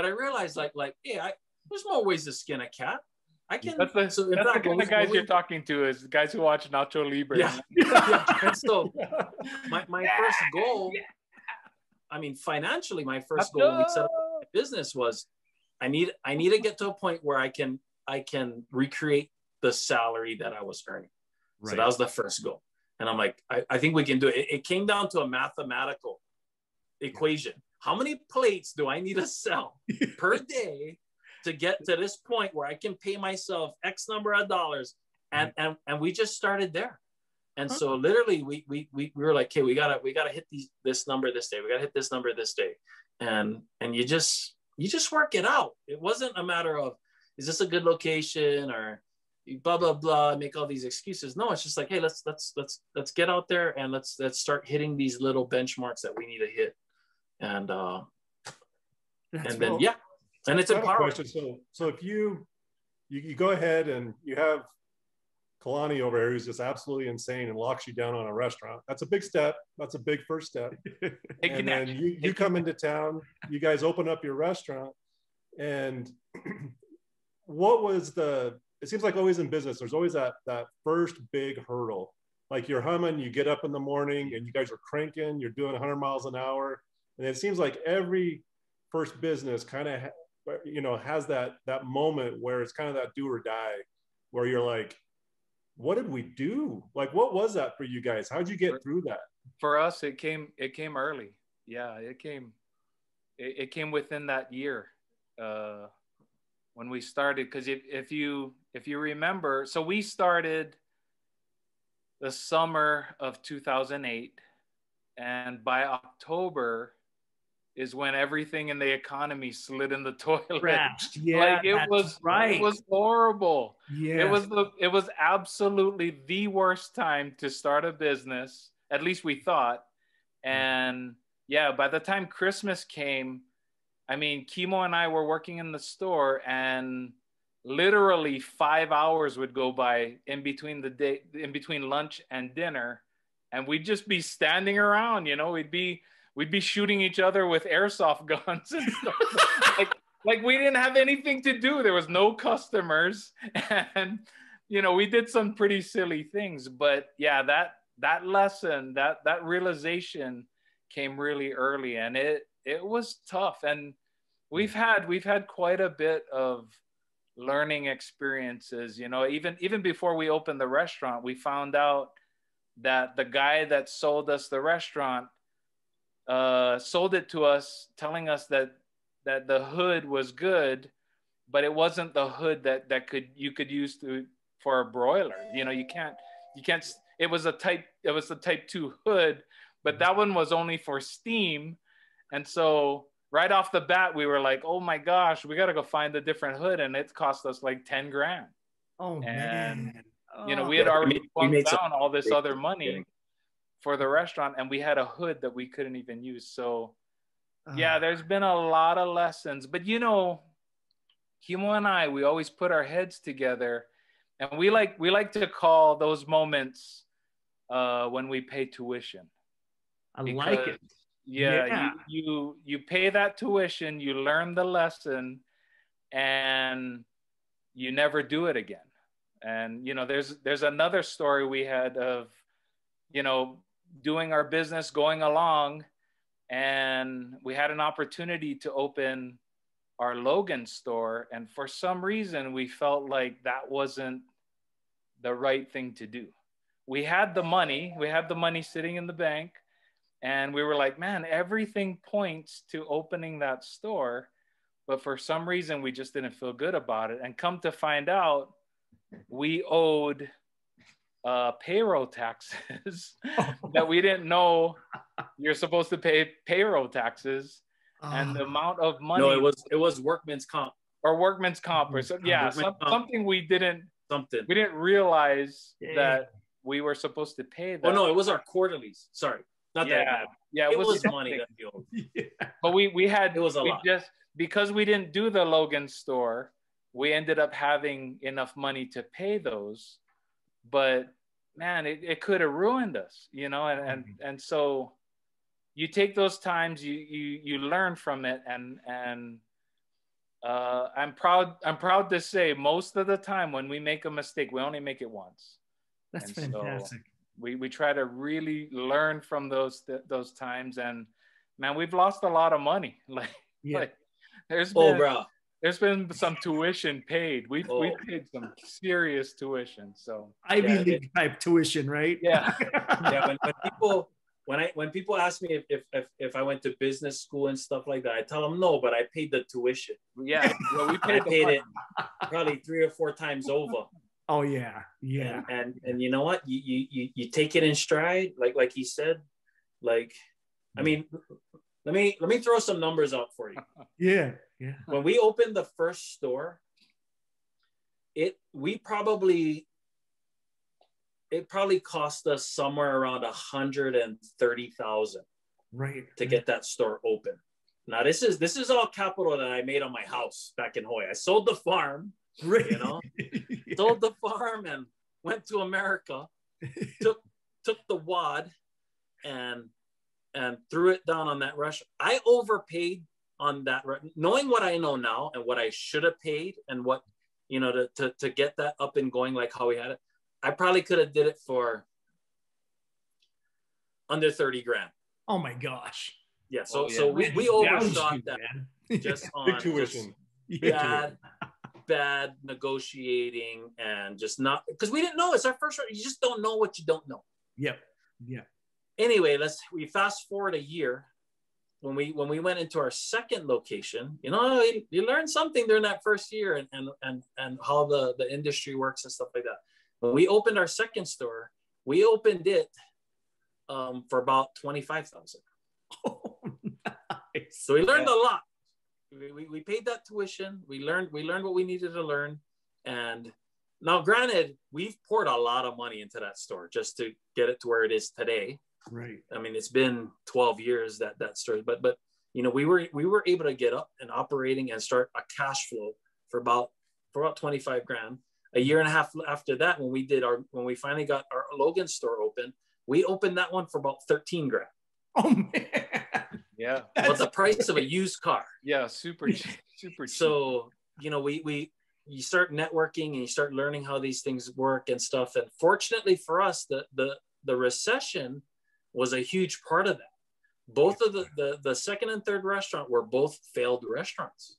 I realized like, hey, there's more ways to skin a cat. I can. That's the kind of guys you're talking to, is guys who watch Nacho Libre. Yeah. Yeah. And so my first goal, I mean, financially, my first goal when we set up my business was I need to get to a point where I can recreate the salary that I was earning. Right. So that was the first goal. And I'm like, I think we can do it. It came down to a mathematical equation. How many plates do I need to sell per day to get to this point where I can pay myself X number of dollars? And we just started there. And so literally we were like, okay, we gotta hit this number this day. We gotta hit this number this day. And you just work it out. It wasn't a matter of, is this a good location, or blah, blah, blah, make all these excuses. No, it's just like, hey, let's get out there and let's start hitting these little benchmarks that we need to hit. And then, yeah. And it's empowering. So if you go ahead and you have Kalani over here who's just absolutely insane and locks you down on a restaurant, that's a big step. That's a big first step. And then you come into town, you guys open up your restaurant, and what was it seems like always in business, there's always that first big hurdle. Like you're humming, you get up in the morning and you guys are cranking, you're doing 100 miles an hour. And it seems like every first business kind of, you know, has that moment where it's kind of that do or die, where you're like, what did we do? Like, what was that for you guys? How'd you get through that? For us, it came early. Yeah, it came within that year when we started. Because if you remember, so we started the summer of 2008, and by October is when everything in the economy slid in the toilet. Yeah, like it was horrible. Yeah, it was absolutely the worst time to start a business. At least we thought. And yeah, by the time Christmas came, I mean, Kimo and I were working in the store, and literally 5 hours would go by in between lunch and dinner, and we'd just be standing around. You know, we'd be shooting each other with airsoft guns and stuff. like we didn't have anything to do. There was no customers, and you know, we did some pretty silly things. But yeah, that lesson, that realization came really early, and it was tough. And we've had quite a bit of learning experiences. You know, even before we opened the restaurant, we found out that the guy that sold us the restaurant sold it to us, telling us that the hood was good, but it wasn't the hood that you could use for a broiler. You know, you can't. It was the type 2 hood, but that one was only for steam. And so right off the bat, we were like, oh my gosh, we got to go find a different hood. And it cost us like 10 grand. Oh, man. You know, we had already plunked down all this other money for the restaurant, and we had a hood that we couldn't even use. So yeah, there's been a lot of lessons. But you know, Kimo and I, we always put our heads together, and we like to call those moments when we pay tuition. I like it. Yeah, Yeah. you pay that tuition, you learn the lesson, and you never do it again. And there's another story we had of doing our business, going along, and we had an opportunity to open our Logan store, and for some reason we felt like that wasn't the right thing to do. We had the money sitting in the bank, and we were like, man, everything points to opening that store, but for some reason we just didn't feel good about it. And come to find out, we owed payroll taxes that we didn't know you're supposed to pay payroll taxes, and the amount of money. No, it was workman's comp or workman's comp or something we didn't realize that we were supposed to pay that. Oh no, it was our quarterlies. Sorry, not that. Yeah, it was money that we owed. Yeah. But we had, it was a lot. Just because we didn't do the Logan store, we ended up having enough money to pay those. But man, it could have ruined us, and so you take those times, you learn from it, and I'm proud to say most of the time when we make a mistake, we only make it once. That's fantastic. So we try to really learn from those times, and man, we've lost a lot of money. Like there's been some tuition paid. We paid some serious tuition. So Ivy League type tuition, right? Yeah. Yeah. When people ask me if I went to business school and stuff like that, I tell them no, but I paid the tuition. Yeah, we paid it probably 3 or 4 times over. Oh yeah, yeah. And you know what? You take it in stride, like he said. Like, I mean, let me throw some numbers out for you. Yeah. When we opened the first store, it probably cost us somewhere around $130,000, right, to get that store open. Now this is all capital that I made on my house back in Hawaii. I sold the farm, right. Sold the farm and went to America, took the wad and threw it down on that restaurant. I overpaid on that, knowing what I know now and what I should have paid and what, to get that up and going like how we had it. I probably could have did it for under 30 grand. Oh my gosh. Yeah. So we overshot that, just on tuition. Bad negotiating, and just not, because we didn't know. It's our first. You just don't know what you don't know. Yep. Yeah. Anyway, we fast forward a year. When we went into our second location, you learn something during that first year and how the industry works and stuff like that. When we opened our second store, we opened it for about $25,000. Oh, nice. So we learned a lot. We paid that tuition. We learned what we needed to learn. And now, granted, we've poured a lot of money into that store just to get it to where it is today. Right. I mean, it's been 12 years that store, but we were able to get up and operating and start a cash flow for about 25 grand. A year and a half after that, when we finally got our Logan store open, we opened that one for about 13 grand. Oh man. Yeah. What's the price of a used car? Yeah, super cheap. So, you start networking and you start learning how these things work and stuff. And fortunately for us, the recession was a huge part of that. Both of the second and third restaurant were both failed restaurants.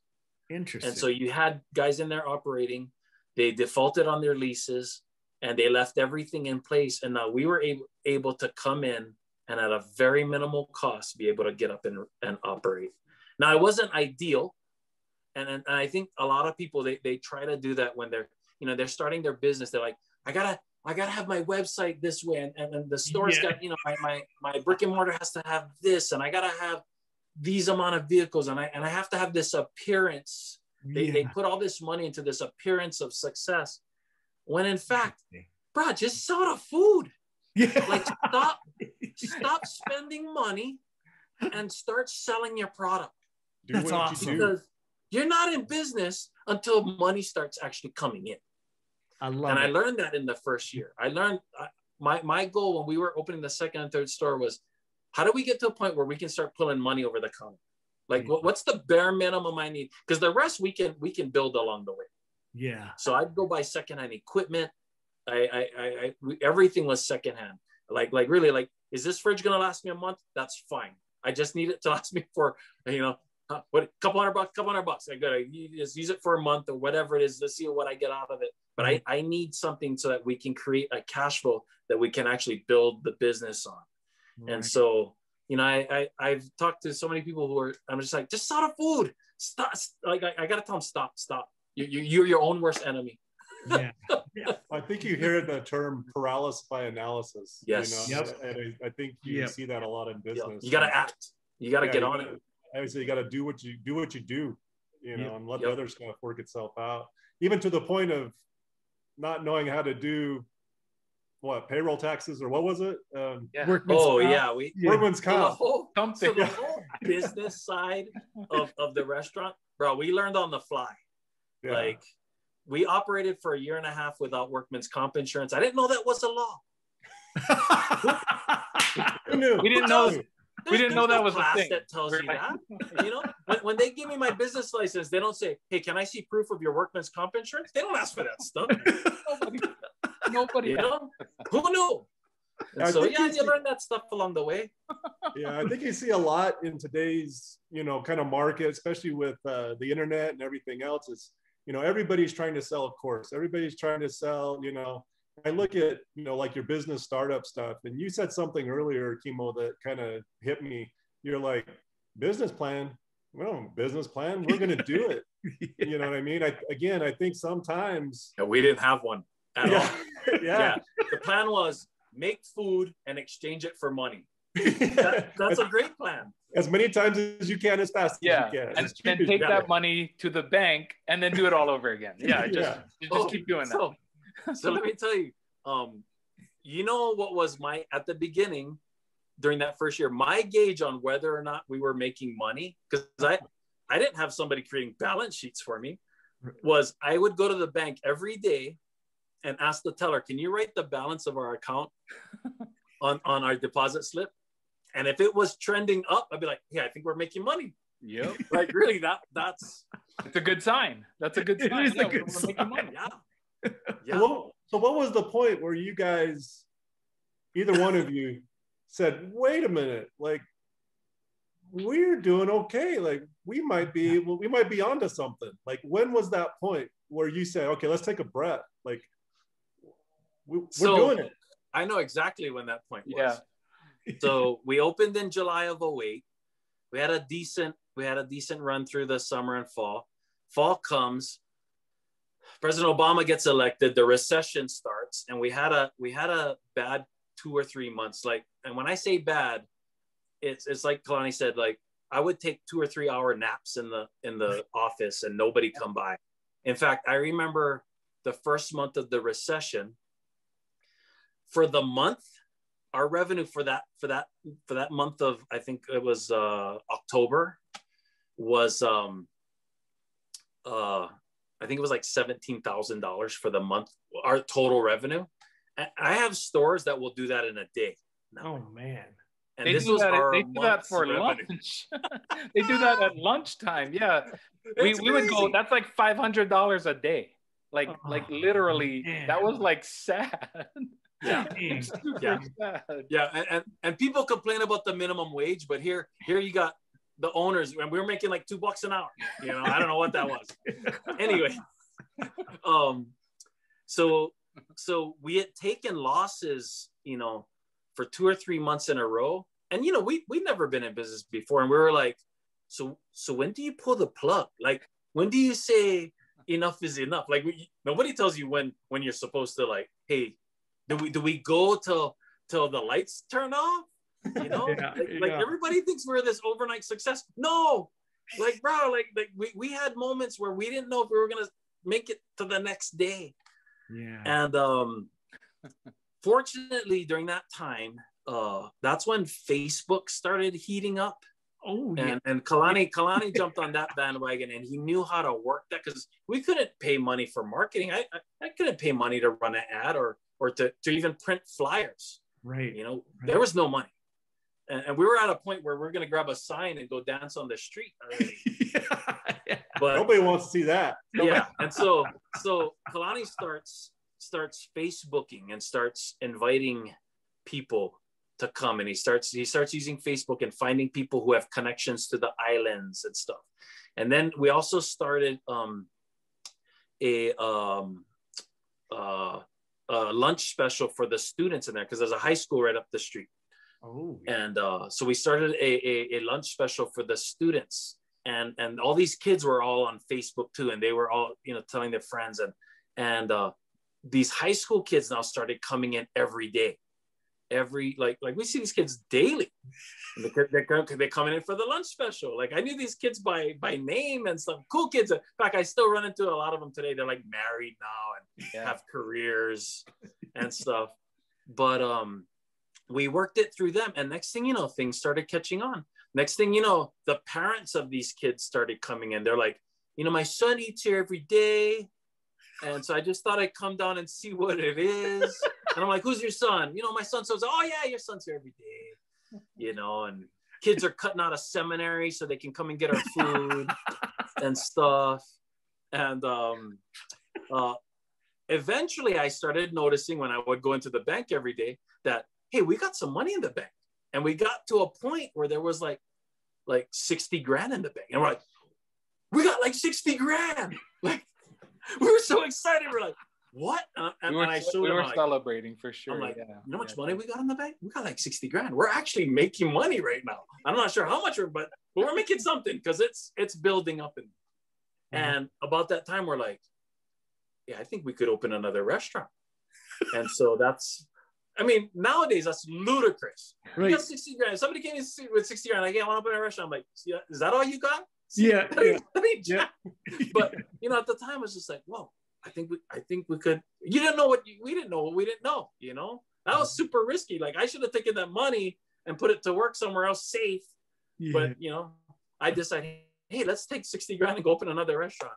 Interesting. And so you had guys in there operating. They defaulted on their leases and they left everything in place. And now we were able to come in and at a very minimal cost, be able to get up and operate. Now, it wasn't ideal. And I think a lot of people, they try to do that when they're starting their business. They're like, I gotta have my website this way. And the store's got, my brick and mortar has to have this, and I gotta have these amount of vehicles. And I have to have this appearance. They put all this money into this appearance of success, when in fact, bro, just sell the food. Yeah. Like stop spending money and start selling your product. That's awesome. Because you're not in business until money starts actually coming in. I learned that in the first year. I learned my goal when we were opening the second and third store was, how do we get to a point where we can start pulling money over the counter? Like, what's the bare minimum I need? Because the rest we can build along the way. Yeah. So I'd go buy secondhand equipment. Everything was secondhand. Like really, like, is this fridge gonna last me a month? That's fine. I just need it to last me for, what, couple hundred bucks. I gotta just use it for a month or whatever it is. Let's see what I get out of it. But I need something so that we can create a cash flow that we can actually build the business on. Right. And so, I've talked to so many people I'm just like, just sell the food. Stop. Like, I gotta tell them, stop. You're your own worst enemy. Yeah. I think you hear the term paralysis by analysis. Yes. And I think you see that a lot in business. You got to act. You got to get on it. I would say you got to do what you do, and let the other stuff work itself out. Even to the point of not knowing how to do payroll taxes, or what was it? Workman's comp. Workman's comp. So the whole business side of the restaurant, bro, we learned on the fly. Yeah. Like, we operated for 1.5 years without workman's comp insurance. I didn't know that was a law. We didn't know. We didn't know that was a thing. That tells you that. When they give me my business license, they don't say, "Hey, can I see proof of your workman's comp insurance?" They don't ask for that stuff. Nobody. Who knew? And so you learn that stuff along the way. Yeah, I think you see a lot in today's kind of market, especially with the internet and everything else. Is everybody's trying to sell, of course. Everybody's trying to sell, I look at, like your business startup stuff, and you said something earlier, Kimo, that kind of hit me. You're like, business plan? Well, business plan, we're going to do it. You know what I mean? I think sometimes. We didn't have one at all. Yeah. The plan was make food and exchange it for money. That's a great plan. As many times as you can, as fast as you can. And then take that money to the bank and then do it all over again. Just keep doing that. So let me tell you, what was at the beginning, during that first year, my gauge on whether or not we were making money, because I didn't have somebody creating balance sheets for me, was I would go to the bank every day and ask the teller, can you write the balance of our account on our deposit slip? And if it was trending up, I'd be like, yeah, I think we're making money. Yep. Like, really, that's it's a good sign. That's a good sign. It is a good sign. Making money. Yeah. So what was the point where you guys, either one of you, said, wait a minute, like, we're doing okay. Like, we might be onto something. Like, when was that point where you said, okay, let's take a breath? Like, we're doing it. I know exactly when that point was. Yeah. So we opened in July of 2008. We had a decent run through the summer and fall. Fall comes, President Obama gets elected, the recession starts, and we had a bad 2 or 3 months. Like, and when I say bad, it's like Kalani said, like, I would take 2 or 3 hour naps in the office and nobody come by. In fact, I remember the first month of the recession. For the month, our revenue for that month of, I think it was October, was I think it was like $17,000 for the month, our total revenue. And I have stores that will do that in a day. Oh man. And they do that for lunch. They do that at lunchtime. Yeah. We would go, that's like $500 a day. Like literally, man. That was like sad. Yeah. Yeah. And people complain about the minimum wage, but here you got the owners, and we were making like $2 an hour. I don't know what that was. Anyway, so we had taken losses, for 2 or 3 months in a row. And, we'd never been in business before. And we were like, so when do you pull the plug? Like, when do you say enough is enough? Like, nobody tells you when you're supposed to, like, hey, do we go till the lights turn off? Everybody thinks we're this overnight success. No, like, bro, like we had moments where we didn't know if we were going to make it to the next day. Yeah. And fortunately, during that time, that's when Facebook started heating up. Oh, yeah. And Kalani jumped on that bandwagon, and he knew how to work that, because we couldn't pay money for marketing. I couldn't pay money to run an ad or to even print flyers. Right. There was no money. and we were at a point where we're going to grab a sign and go dance on the street already. Yeah. But Nobody wants to see that. yeah, and so Kalani starts Facebooking and starts inviting people to come, and he starts using Facebook and finding people who have connections to the islands and stuff. And then we also started a lunch special for the students in there, because there's a high school right up the street. Oh, And so we started a lunch special for the students, and all these kids were all on Facebook too, and they were all, you know, telling their friends, and these high school kids now started coming in every day, like we see these kids daily. They're coming in for the lunch special. Like I knew these kids by name and stuff. Cool kids. In fact, I still run into a lot of them today. They're like married now and have careers and stuff. But we worked it through them, and next thing you know, things started catching on. Next thing you know, the parents of these kids started coming in. They're like, you know, my son eats here every day, and so I just thought I'd come down and see what it is. And I'm like, who's your son? You know, my son says, oh yeah, your son's here every day. You know, and kids are cutting out of seminary so they can come and get our food and stuff. And eventually I started noticing when I would go into the bank every day that, hey, we got some money in the bank. And we got to a point where there was like 60 grand in the bank. And we're like, we got like 60 grand. Like, we were so excited. We're like, what? And I showed we them, were like, celebrating for sure. I'm like, yeah. you know how much money we got in the bank? We got like 60 grand. We're actually making money right now. I'm not sure how much, but we're making something, because it's building up. And about that time, we're like, yeah, I think we could open another restaurant. And so that's, I mean, nowadays that's ludicrous. Right. You got 60 grand. Somebody came in with 60 grand. Like, yeah, I want to open a restaurant. I'm like, is that all you got? Yeah. Yeah. But you know, at the time, I was just like, whoa, I think we could. You didn't know what we didn't know. What we didn't know. You know, that was super risky. Like I should have taken that money and put it to work somewhere else safe. Yeah. But you know, I decided, hey, let's take 60 grand and go open another restaurant.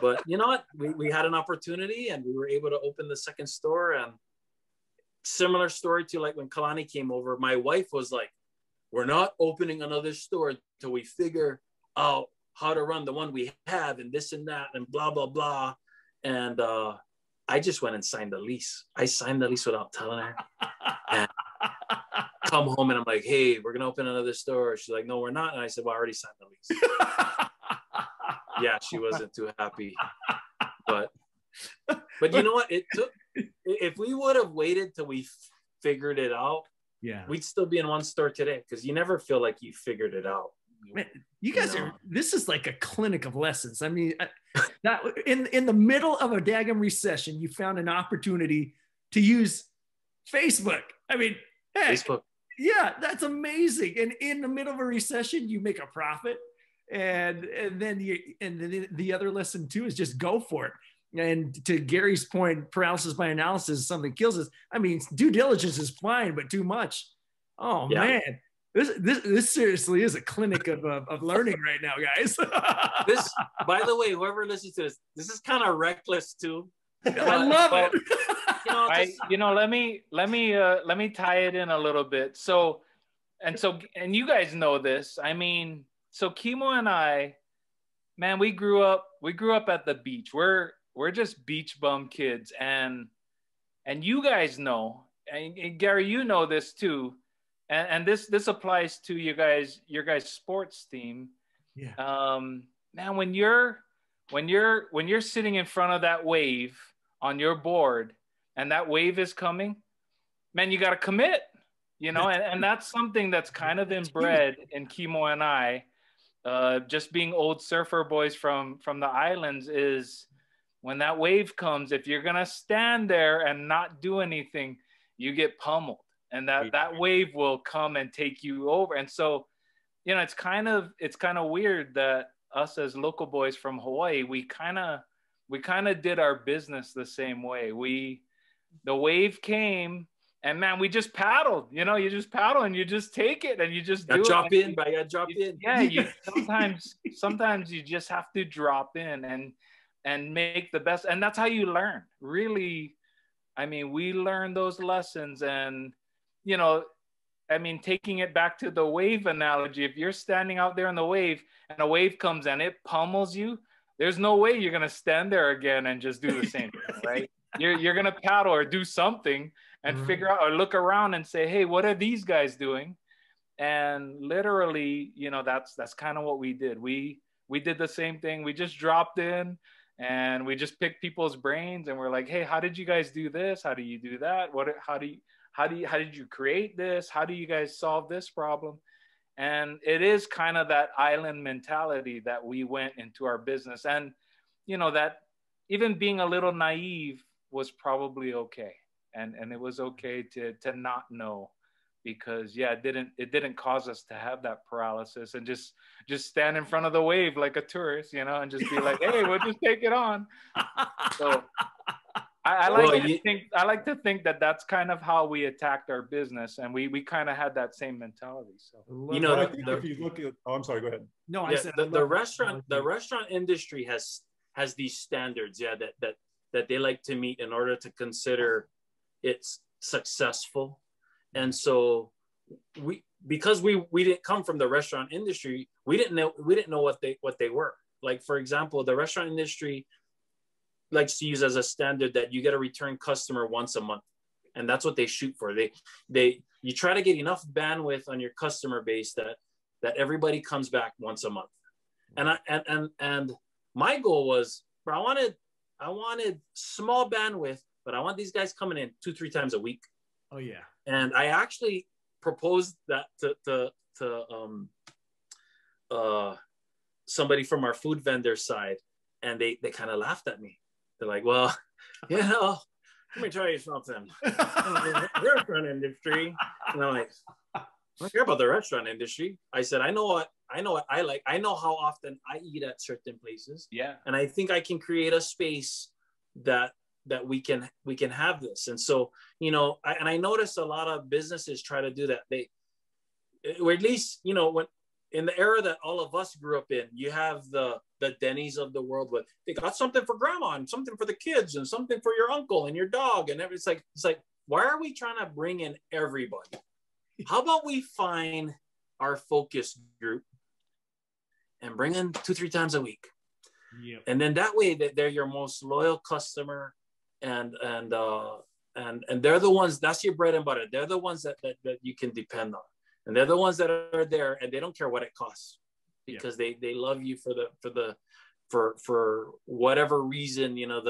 But you know what? We had an opportunity, and we were able to open the second store. And similar story to like when Kalani came over, my wife was like, we're not opening another store until we figure out how to run the one we have, and this and that and blah, blah, blah. And I just went and signed the lease. I signed the lease without telling her. And come home and I'm like, hey, we're going to open another store. She's like, no, we're not. And I said, well, I already signed the lease. Yeah, she wasn't too happy. But you know what? If we would have waited till we figured it out, yeah, we'd still be in one store today, because you never feel like you figured it out. Man, you guys this is like a clinic of lessons. I mean, that in the middle of a daggum recession, you found an opportunity to use Facebook. I mean, heck, Facebook. Yeah, that's amazing. And in the middle of a recession, you make a profit. And then the other lesson too is just go for it. And to Gary's point, paralysis by analysis is something kills us. I mean, due diligence is fine, but too much. Oh yeah. Man, this seriously is a clinic of learning right now, guys. This, by the way, whoever listens to this is kind of reckless too. I love it. Let me tie it in a little bit. So you guys know this. I mean, so Kimo and I, man, we grew up at the beach. We're just beach bum kids, and you guys know, and Gary, you know this too, and this applies to your guys' sports team. Yeah. Man, when you're sitting in front of that wave on your board, and that wave is coming, man, you got to commit, you know, and that's something that's kind of inbred in Kimo and I, just being old surfer boys from the islands, is when that wave comes, if you're going to stand there and not do anything, you get pummeled, and that wave will come and take you over. And so, you know, it's kind of weird that us as local boys from Hawaii, we kind of did our business the same way. The wave came, and man, we just paddled. You know, you just paddle and you just take it and you just do it. Drop in, but I got to drop in. Yeah, sometimes you just have to drop in and make the best. And that's how you learn. Really, I mean, we learn those lessons. And, you know, I mean, taking it back to the wave analogy, if you're standing out there in the wave and a wave comes and it pummels you, there's no way you're going to stand there again and just do the same thing, right? You're going to paddle or do something and figure out or look around and say, hey, what are these guys doing? And literally, you know, that's kind of what we did. We did the same thing. We just dropped in and we just picked people's brains and we're like, hey, how did you guys do this? How do you do that? How did you create this? How do you guys solve this problem? And it is kind of that island mentality that we went into our business. And, you know, that even being a little naive was probably okay. And it was okay to not know, because yeah, it didn't cause us to have that paralysis and just stand in front of the wave like a tourist, you know, and just be like, hey, we'll just take it on. So I like to think that that's kind of how we attacked our business, and we kind of had that same mentality. So you know, I think if you look at, I'm sorry, go ahead. No, I said the restaurant industry has these standards, yeah, that they like to meet in order to consider it's successful. And so because we didn't come from the restaurant industry, we didn't know what they were. Like, for example, the restaurant industry likes to use as a standard that you get a return customer once a month, and that's what they shoot for. You try to get enough bandwidth on your customer base that everybody comes back once a month. And my goal was, I wanted small bandwidth, but I want these guys coming in 2-3 times a week. Oh yeah. And I actually proposed that to somebody from our food vendor side, and they kind of laughed at me. They're like, well, you know, let me tell you something. The restaurant industry. And I'm like, I don't care about the restaurant industry. I said, I know what I like. I know how often I eat at certain places. Yeah. And I think I can create a space that we can have this. And so, you know, I noticed a lot of businesses try to do that. Or at least, you know, when in the era that all of us grew up in, you have the Denny's of the world, but they got something for grandma and something for the kids and something for your uncle and your dog. And it's like, why are we trying to bring in everybody? How about we find our focus group and bring in 2-3 times a week? Yep. And then that way they're your most loyal customer, and they're the ones, that's your bread and butter. They're the ones that you can depend on. And they're the ones that are there, and they don't care what it costs, because they love you for whatever reason, you know,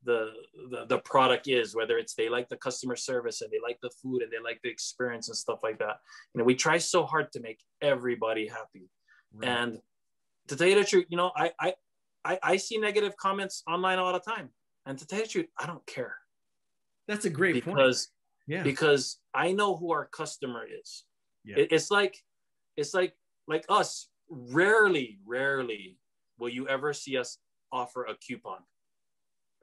the product is, whether it's they like the customer service and they like the food and they like the experience and stuff like that. You know, we try so hard to make everybody happy. Right. And to tell you the truth, you know, I see negative comments online all the time, and to tell you the truth, I don't care. That's a great point. Because I know who our customer is. Yeah. It's like us. Rarely will you ever see us offer a coupon.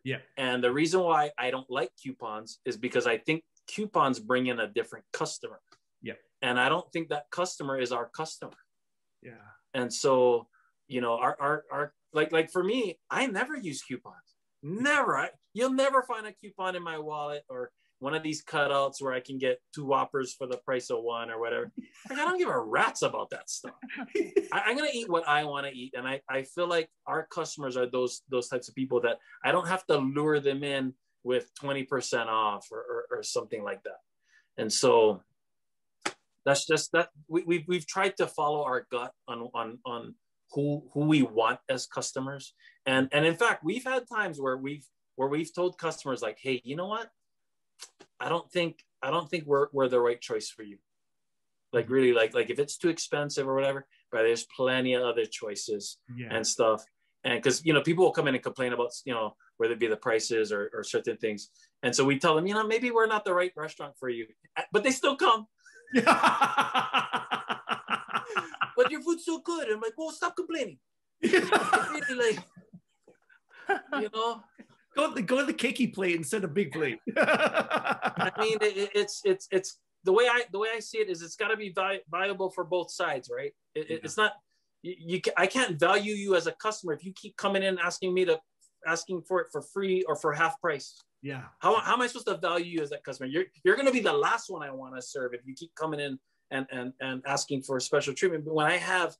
Yeah. And the reason why I don't like coupons is because I think coupons bring in a different customer. Yeah. And I don't think that customer is our customer. Yeah. And so, you know, our like for me, I never use coupons. Never. You'll never find a coupon in my wallet or one of these cutouts where I can get 2 Whoppers for the price of 1 or whatever. Like, I don't give a rat's about that stuff. I'm going to eat what I want to eat. And I feel like our customers are those types of people that I don't have to lure them in with 20% off or something like that. And so that's just that we've tried to follow our gut on who we want as customers. And in fact, we've had times where we've told customers like, hey, you know what? I don't think we're the right choice for you. Like, really, like if it's too expensive or whatever, but there's plenty of other choices and stuff. And because, you know, people will come in and complain about, you know, whether it be the prices or certain things. And so we tell them, you know, maybe we're not the right restaurant for you, but they still come. But your food's so good. I'm like, well, stop complaining. Really, like, you know. Go to the cakey plate instead of big plate. I mean, it's the way I see it is it's got to be viable for both sides, right? It's not I can't value you as a customer if you keep coming in asking for it for free or for half price. Yeah. How am I supposed to value you as that customer? You're going to be the last one I want to serve if you keep coming in and asking for special treatment. But when I have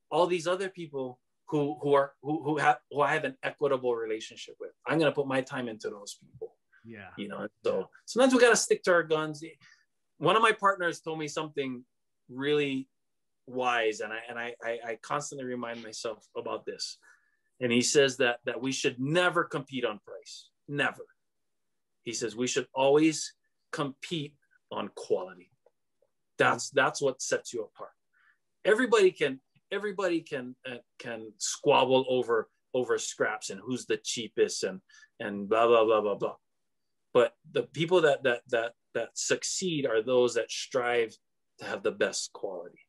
all these other people who I have an equitable relationship with, I'm going to put my time into those people. Yeah. You know, so sometimes we got to stick to our guns. One of my partners told me something really wise, and I constantly remind myself about this. And he says that we should never compete on price. Never. He says we should always compete on quality. That's what sets you apart. Everybody can squabble over scraps and who's the cheapest and blah blah blah blah blah. But the people that succeed are those that strive to have the best quality.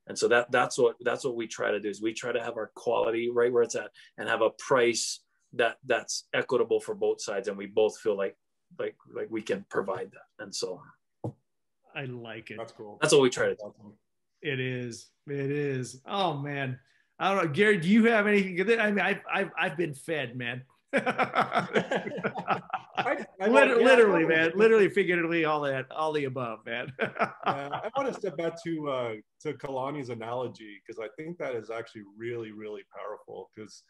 And so that's what we try to do, is we try to have our quality right where it's at and have a price that's equitable for both sides, and we both feel like we can provide that. And so I like it. That's cool. That's what we try to do. It is. Oh man. I don't know. Gary, do you have anything? I mean, I've been fed, man. Literally, man. Literally, figuratively, all the above, man. I want to step back to Kalani's analogy, because I think that is actually really, really powerful. Because,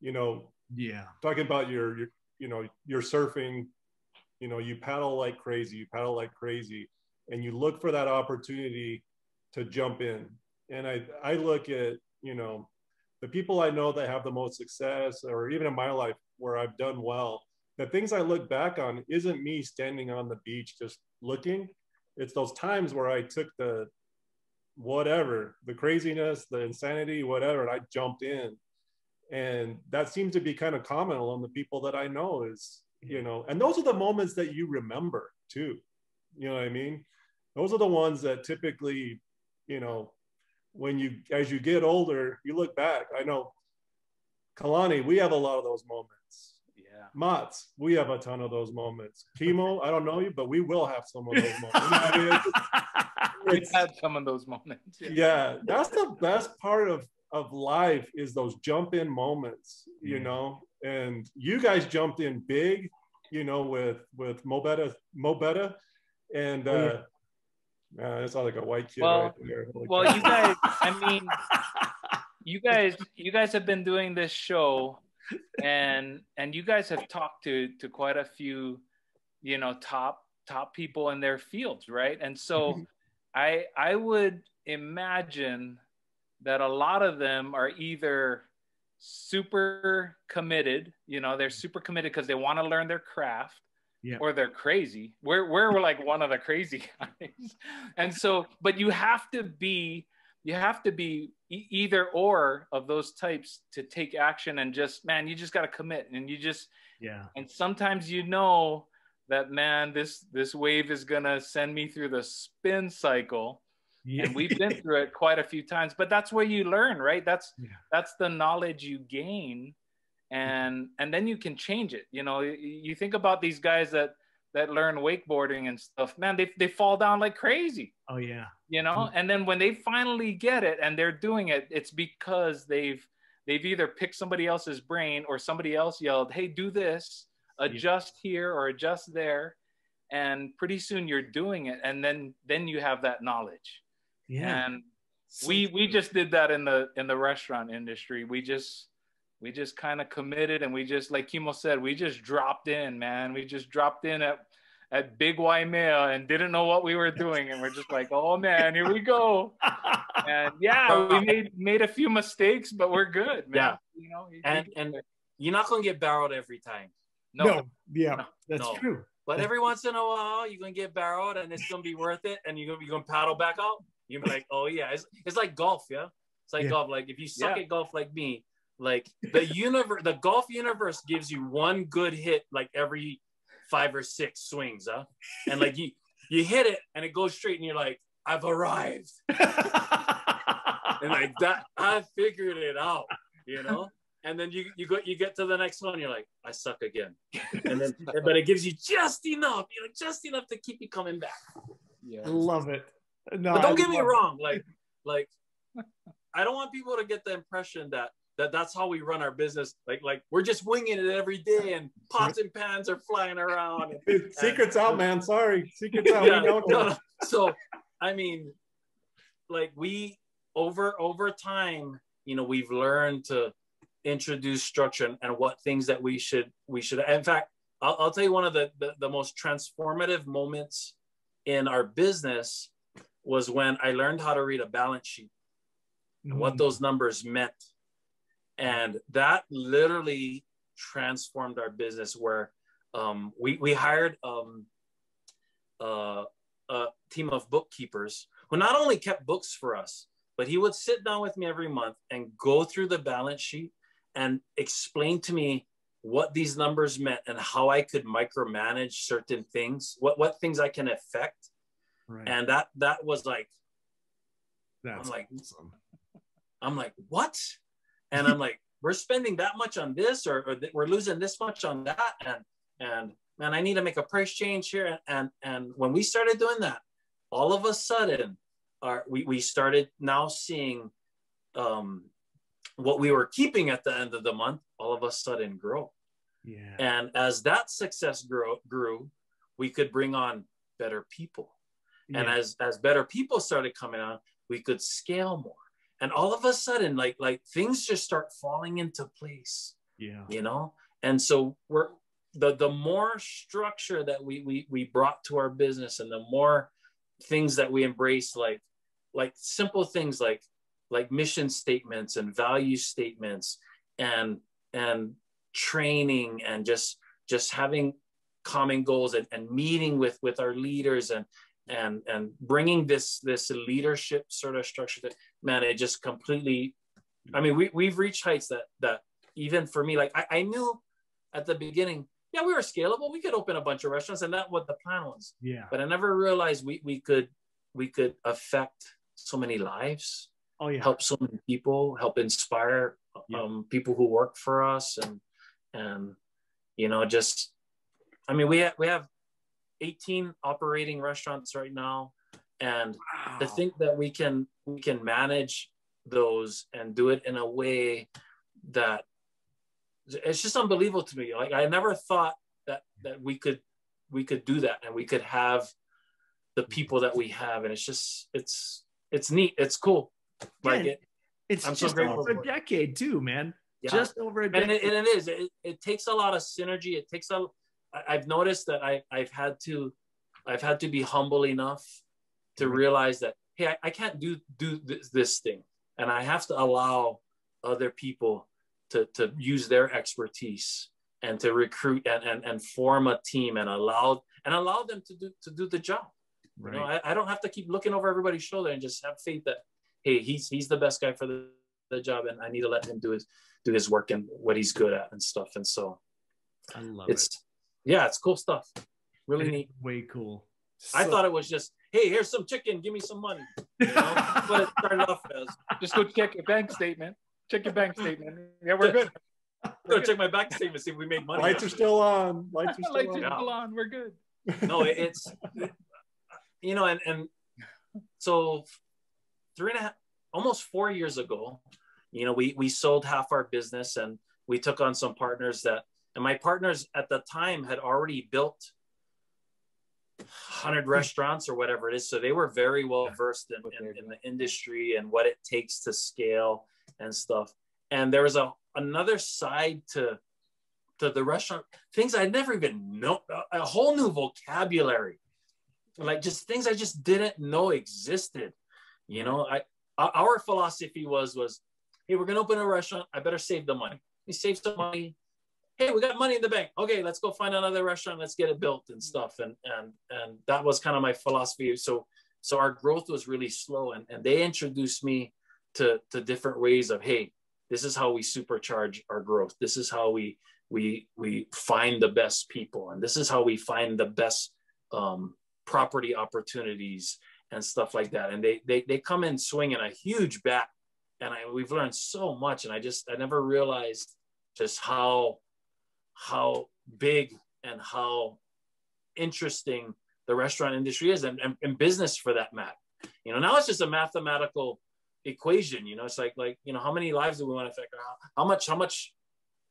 you know, talking about your surfing, you know, you paddle like crazy, and you look for that opportunity to jump in. And I look at, you know, the people I know that have the most success, or even in my life where I've done well, the things I look back on isn't me standing on the beach just looking. It's those times where I took the craziness, the insanity, whatever, and I jumped in. And that seems to be kind of common among the people that I know, is, you know, and those are the moments that you remember too. You know what I mean? Those are the ones that typically, you know, as you get older, you look back. I know, Kalani, we have a lot of those moments. Yeah. Mats, we have a ton of those moments. Kimo, I don't know you, but we will have some of those moments. You know what I mean? We've had some of those moments. Yeah, that's the best part of life, is those jump in moments, you know. And you guys jumped in big, you know, with Mo Betta, and it's all like a white kid right there. Well, you guys, I mean, you guys have been doing this show, and you guys have talked to quite a few, you know, top people in their fields, right? And so I would imagine that a lot of them are either super committed, you know, they're super committed because they want to learn their craft, or they're crazy. We're like one of the crazy guys. And so, but you have to be either or of those types to take action, and just, man, you just got to commit, and you just, and sometimes, you know, that, man, this wave is going to send me through the spin cycle. And we've been through it quite a few times, but that's where you learn, right? That's the knowledge you gain. And then you can change it. You know, you think about these guys that learn wakeboarding and stuff, man, they fall down like crazy. Oh yeah. You know, and then when they finally get it and they're doing it, it's because they've either picked somebody else's brain, or somebody else yelled, hey, do this, adjust here or adjust there. And pretty soon you're doing it. And then you have that knowledge. Yeah. And we just did that in the restaurant industry. We just kind of committed, and we just, like Kimo said, we just dropped in, man. We just dropped in at Big Waimea and didn't know what we were doing. And we're just like, oh man, here we go. And we made a few mistakes, but we're good, man. Yeah. You know, and you're not going to get barreled every time. No. That's true. But every once in a while, you're going to get barreled, and it's going to be worth it. And you're going to paddle back out. You're like, oh yeah. It's like golf. Yeah. It's like golf. Like if you suck at golf like me, like the golf universe gives you one good hit like every 5 or 6 swings, and like you hit it and it goes straight, and you're like, I've arrived. And like that, I figured it out, you know. And then you get to the next one, you're like, I suck again. And then but it gives you just enough, you know, just enough to keep you coming back. Yeah, I love it. No, but don't get me wrong, like I don't want people to get the impression that that's how we run our business. Like we're just winging it every day, and pots and pans are flying around. Secrets out, man. Sorry, secrets out. Yeah, We don't know. So, I mean, like we over time, you know, we've learned to introduce structure and what things that we should. In fact, I'll tell you one of the most transformative moments in our business was when I learned how to read a balance sheet and what those numbers meant. And that literally transformed our business, where we hired a team of bookkeepers who not only kept books for us, but he would sit down with me every month and go through the balance sheet and explain to me what these numbers meant and how I could micromanage certain things, what things I can affect. Right. And that was like, That's awesome. I'm like, what? And I'm like, we're spending that much on this, or we're losing this much on that. And man, I need to make a price change here. And when we started doing that, all of a sudden, we started now seeing what we were keeping at the end of the month, all of a sudden grow. Yeah. And as that success grew, we could bring on better people. And as better people started coming on, we could scale more. And all of a sudden, like things just start falling into place. Yeah. You know? And so we're the more structure that we brought to our business, and the more things that we embrace, like simple things like mission statements and value statements and training, and just having common goals, and meeting with our leaders, and bringing this leadership sort of structure that, man, it just completely, I mean, we've reached heights that even for me, like I knew at the beginning, yeah, we were scalable. We could open a bunch of restaurants, and that's what the plan was. Yeah. But I never realized we could affect so many lives. Oh yeah. Help so many people, help inspire people who work for us, and you know, just, I mean, we have 18 operating restaurants right now, and to think that we can manage those and do it in a way that it's just unbelievable to me. Like I never thought that we could do that, and we could have the people that we have, and it's neat, it's cool. Like it's I'm just so grateful over a decade too, man. Yeah. Just over a decade. And it is. It takes a lot of synergy. It takes I've noticed that I've had to be humble enough to realize that, hey, I can't do this thing, and I have to allow other people to use their expertise and to recruit and form a team and allow them to do the job. Right. You know, I don't have to keep looking over everybody's shoulder and just have faith that, hey, he's the best guy for the job, and I need to let him do his work and what he's good at and stuff. And so I love it. Yeah, it's cool stuff. Really neat. Way cool. I thought it was just, hey, here's some chicken, give me some money. You know? But it started off as, just go check your bank statement. Check your bank statement. Yeah, we're good. Go check my bank statement, see if we made money. Lights are still on. Lights are still on. We're good. No, it's you know, and so 3.5, almost 4 years ago, you know, we sold half our business, and we took on some partners and my partners at the time had already built 100 restaurants or whatever it is. So they were very well versed in the industry and what it takes to scale and stuff. And there was another side to the restaurant, things I never even know, a whole new vocabulary, like just things I just didn't know existed. You know, our philosophy was, hey, we're gonna open a restaurant. I better save the money. We save some money. Hey, we got money in the bank. Okay, let's go find another restaurant. Let's get it built and stuff. And that was kind of my philosophy. So our growth was really slow, and they introduced me to different ways of, hey, this is how we supercharge our growth. This is how we find the best people, and this is how we find the best property opportunities and stuff like that. And they come in swinging a huge bat, and we've learned so much. And I never realized just how big and how interesting the restaurant industry is, and business for that matter. You know, now it's just a mathematical equation. You know, it's like you know, how many lives do we want to affect? How much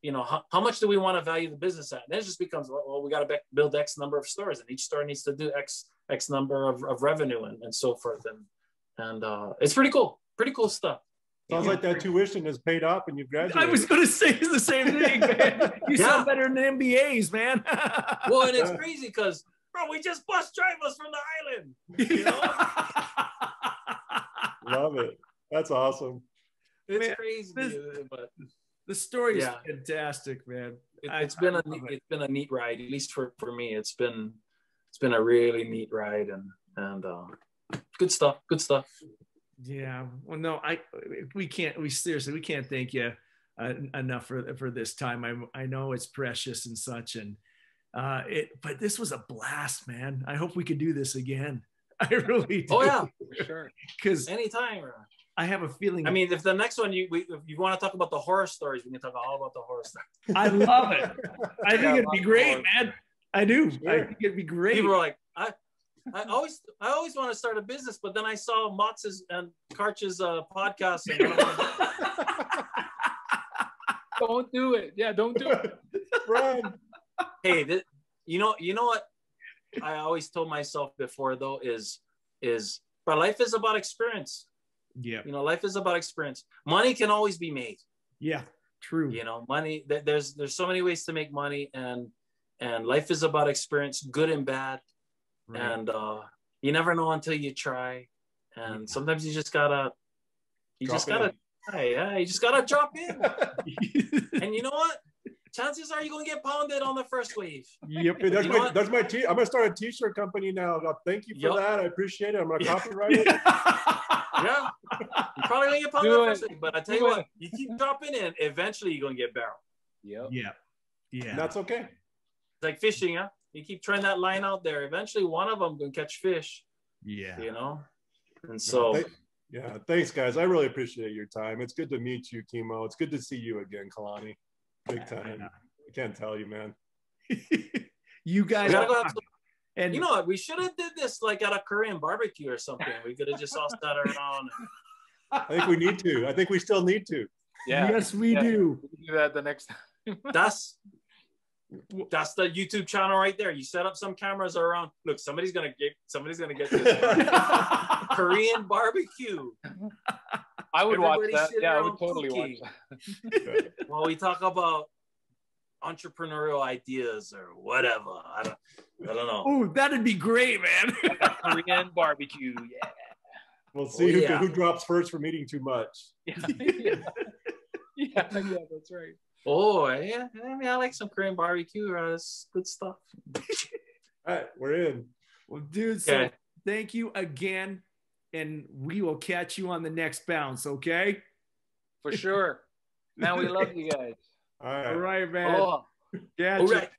you know, how much do we want to value the business at? And then it just becomes, well, we got to build X number of stores, and each store needs to do X number of revenue and so forth. And it's pretty cool stuff. Sounds like that tuition is paid off and you've graduated. I was going to say the same thing, man. You sound better than MBAs, man. Well, and it's crazy because, bro, we just bus drivers from the island. You know? Love it. That's awesome. It's Man, crazy, but the story is fantastic, man. It's been a neat ride, at least for me. It's been a really neat ride and good stuff. Yeah. Well, no, we seriously can't thank you enough for this time. I know it's precious and such, and but this was a blast, man. I hope we could do this again. I really do. Oh yeah, sure. Because anytime. I have a feeling. I mean, if the next one if you want to talk about the horror stories, we can talk all about the horror stories. I love it. I think it'd be great, man. I do. Sure. I think it'd be great. People are like, I always want to start a business, but then I saw Motz's and Karch's podcast. And don't do it. Yeah, don't do it. Run. Hey, you know what I always told myself before though is, but life is about experience. Yeah. You know, life is about experience. Money can always be made. Yeah, true. You know, money. There's so many ways to make money, and life is about experience, good and bad. Right. And you never know until you try. And sometimes you just gotta try. Yeah, you just gotta drop in. And you know what? Chances are you're gonna get pounded on the first wave. Yep. Hey, there's my I'm gonna start a t-shirt company now. Thank you for that. I appreciate it. I'm gonna copyright it. Yeah. You're probably gonna get pounded on the first wave, but I tell you what, you keep dropping in, eventually you're gonna get barreled. Yep. Yeah. That's okay. It's like fishing, huh? You keep trying that line out there. Eventually, one of them gonna catch fish. Yeah. You know. And so. Thanks, guys. I really appreciate your time. It's good to meet you, Kimo. It's good to see you again, Kalani. Big time. I can't tell you, man. You guys. And you know what? We should have did this like at a Korean barbecue or something. We could have just all sat around. I think we need to. I think we still need to. Yeah. Yes, we do. We can do that the next time. That's the YouTube channel right there. You set up some cameras around. Look, somebody's gonna get this. Korean barbecue. I would watch that. Yeah, I would totally watch that. While we talk about entrepreneurial ideas or whatever. I don't know. Oh, that'd be great, man. Korean barbecue. Yeah. We'll see who drops first from eating too much. Yeah, that's right. Oh, yeah. I mean, I like some Korean barbecue. That's good stuff. All right, we're in. Well, dude, so thank you again, and we will catch you on the next bounce, okay? For sure. Man, we love you guys. All right, man. Oh. Yeah. All right.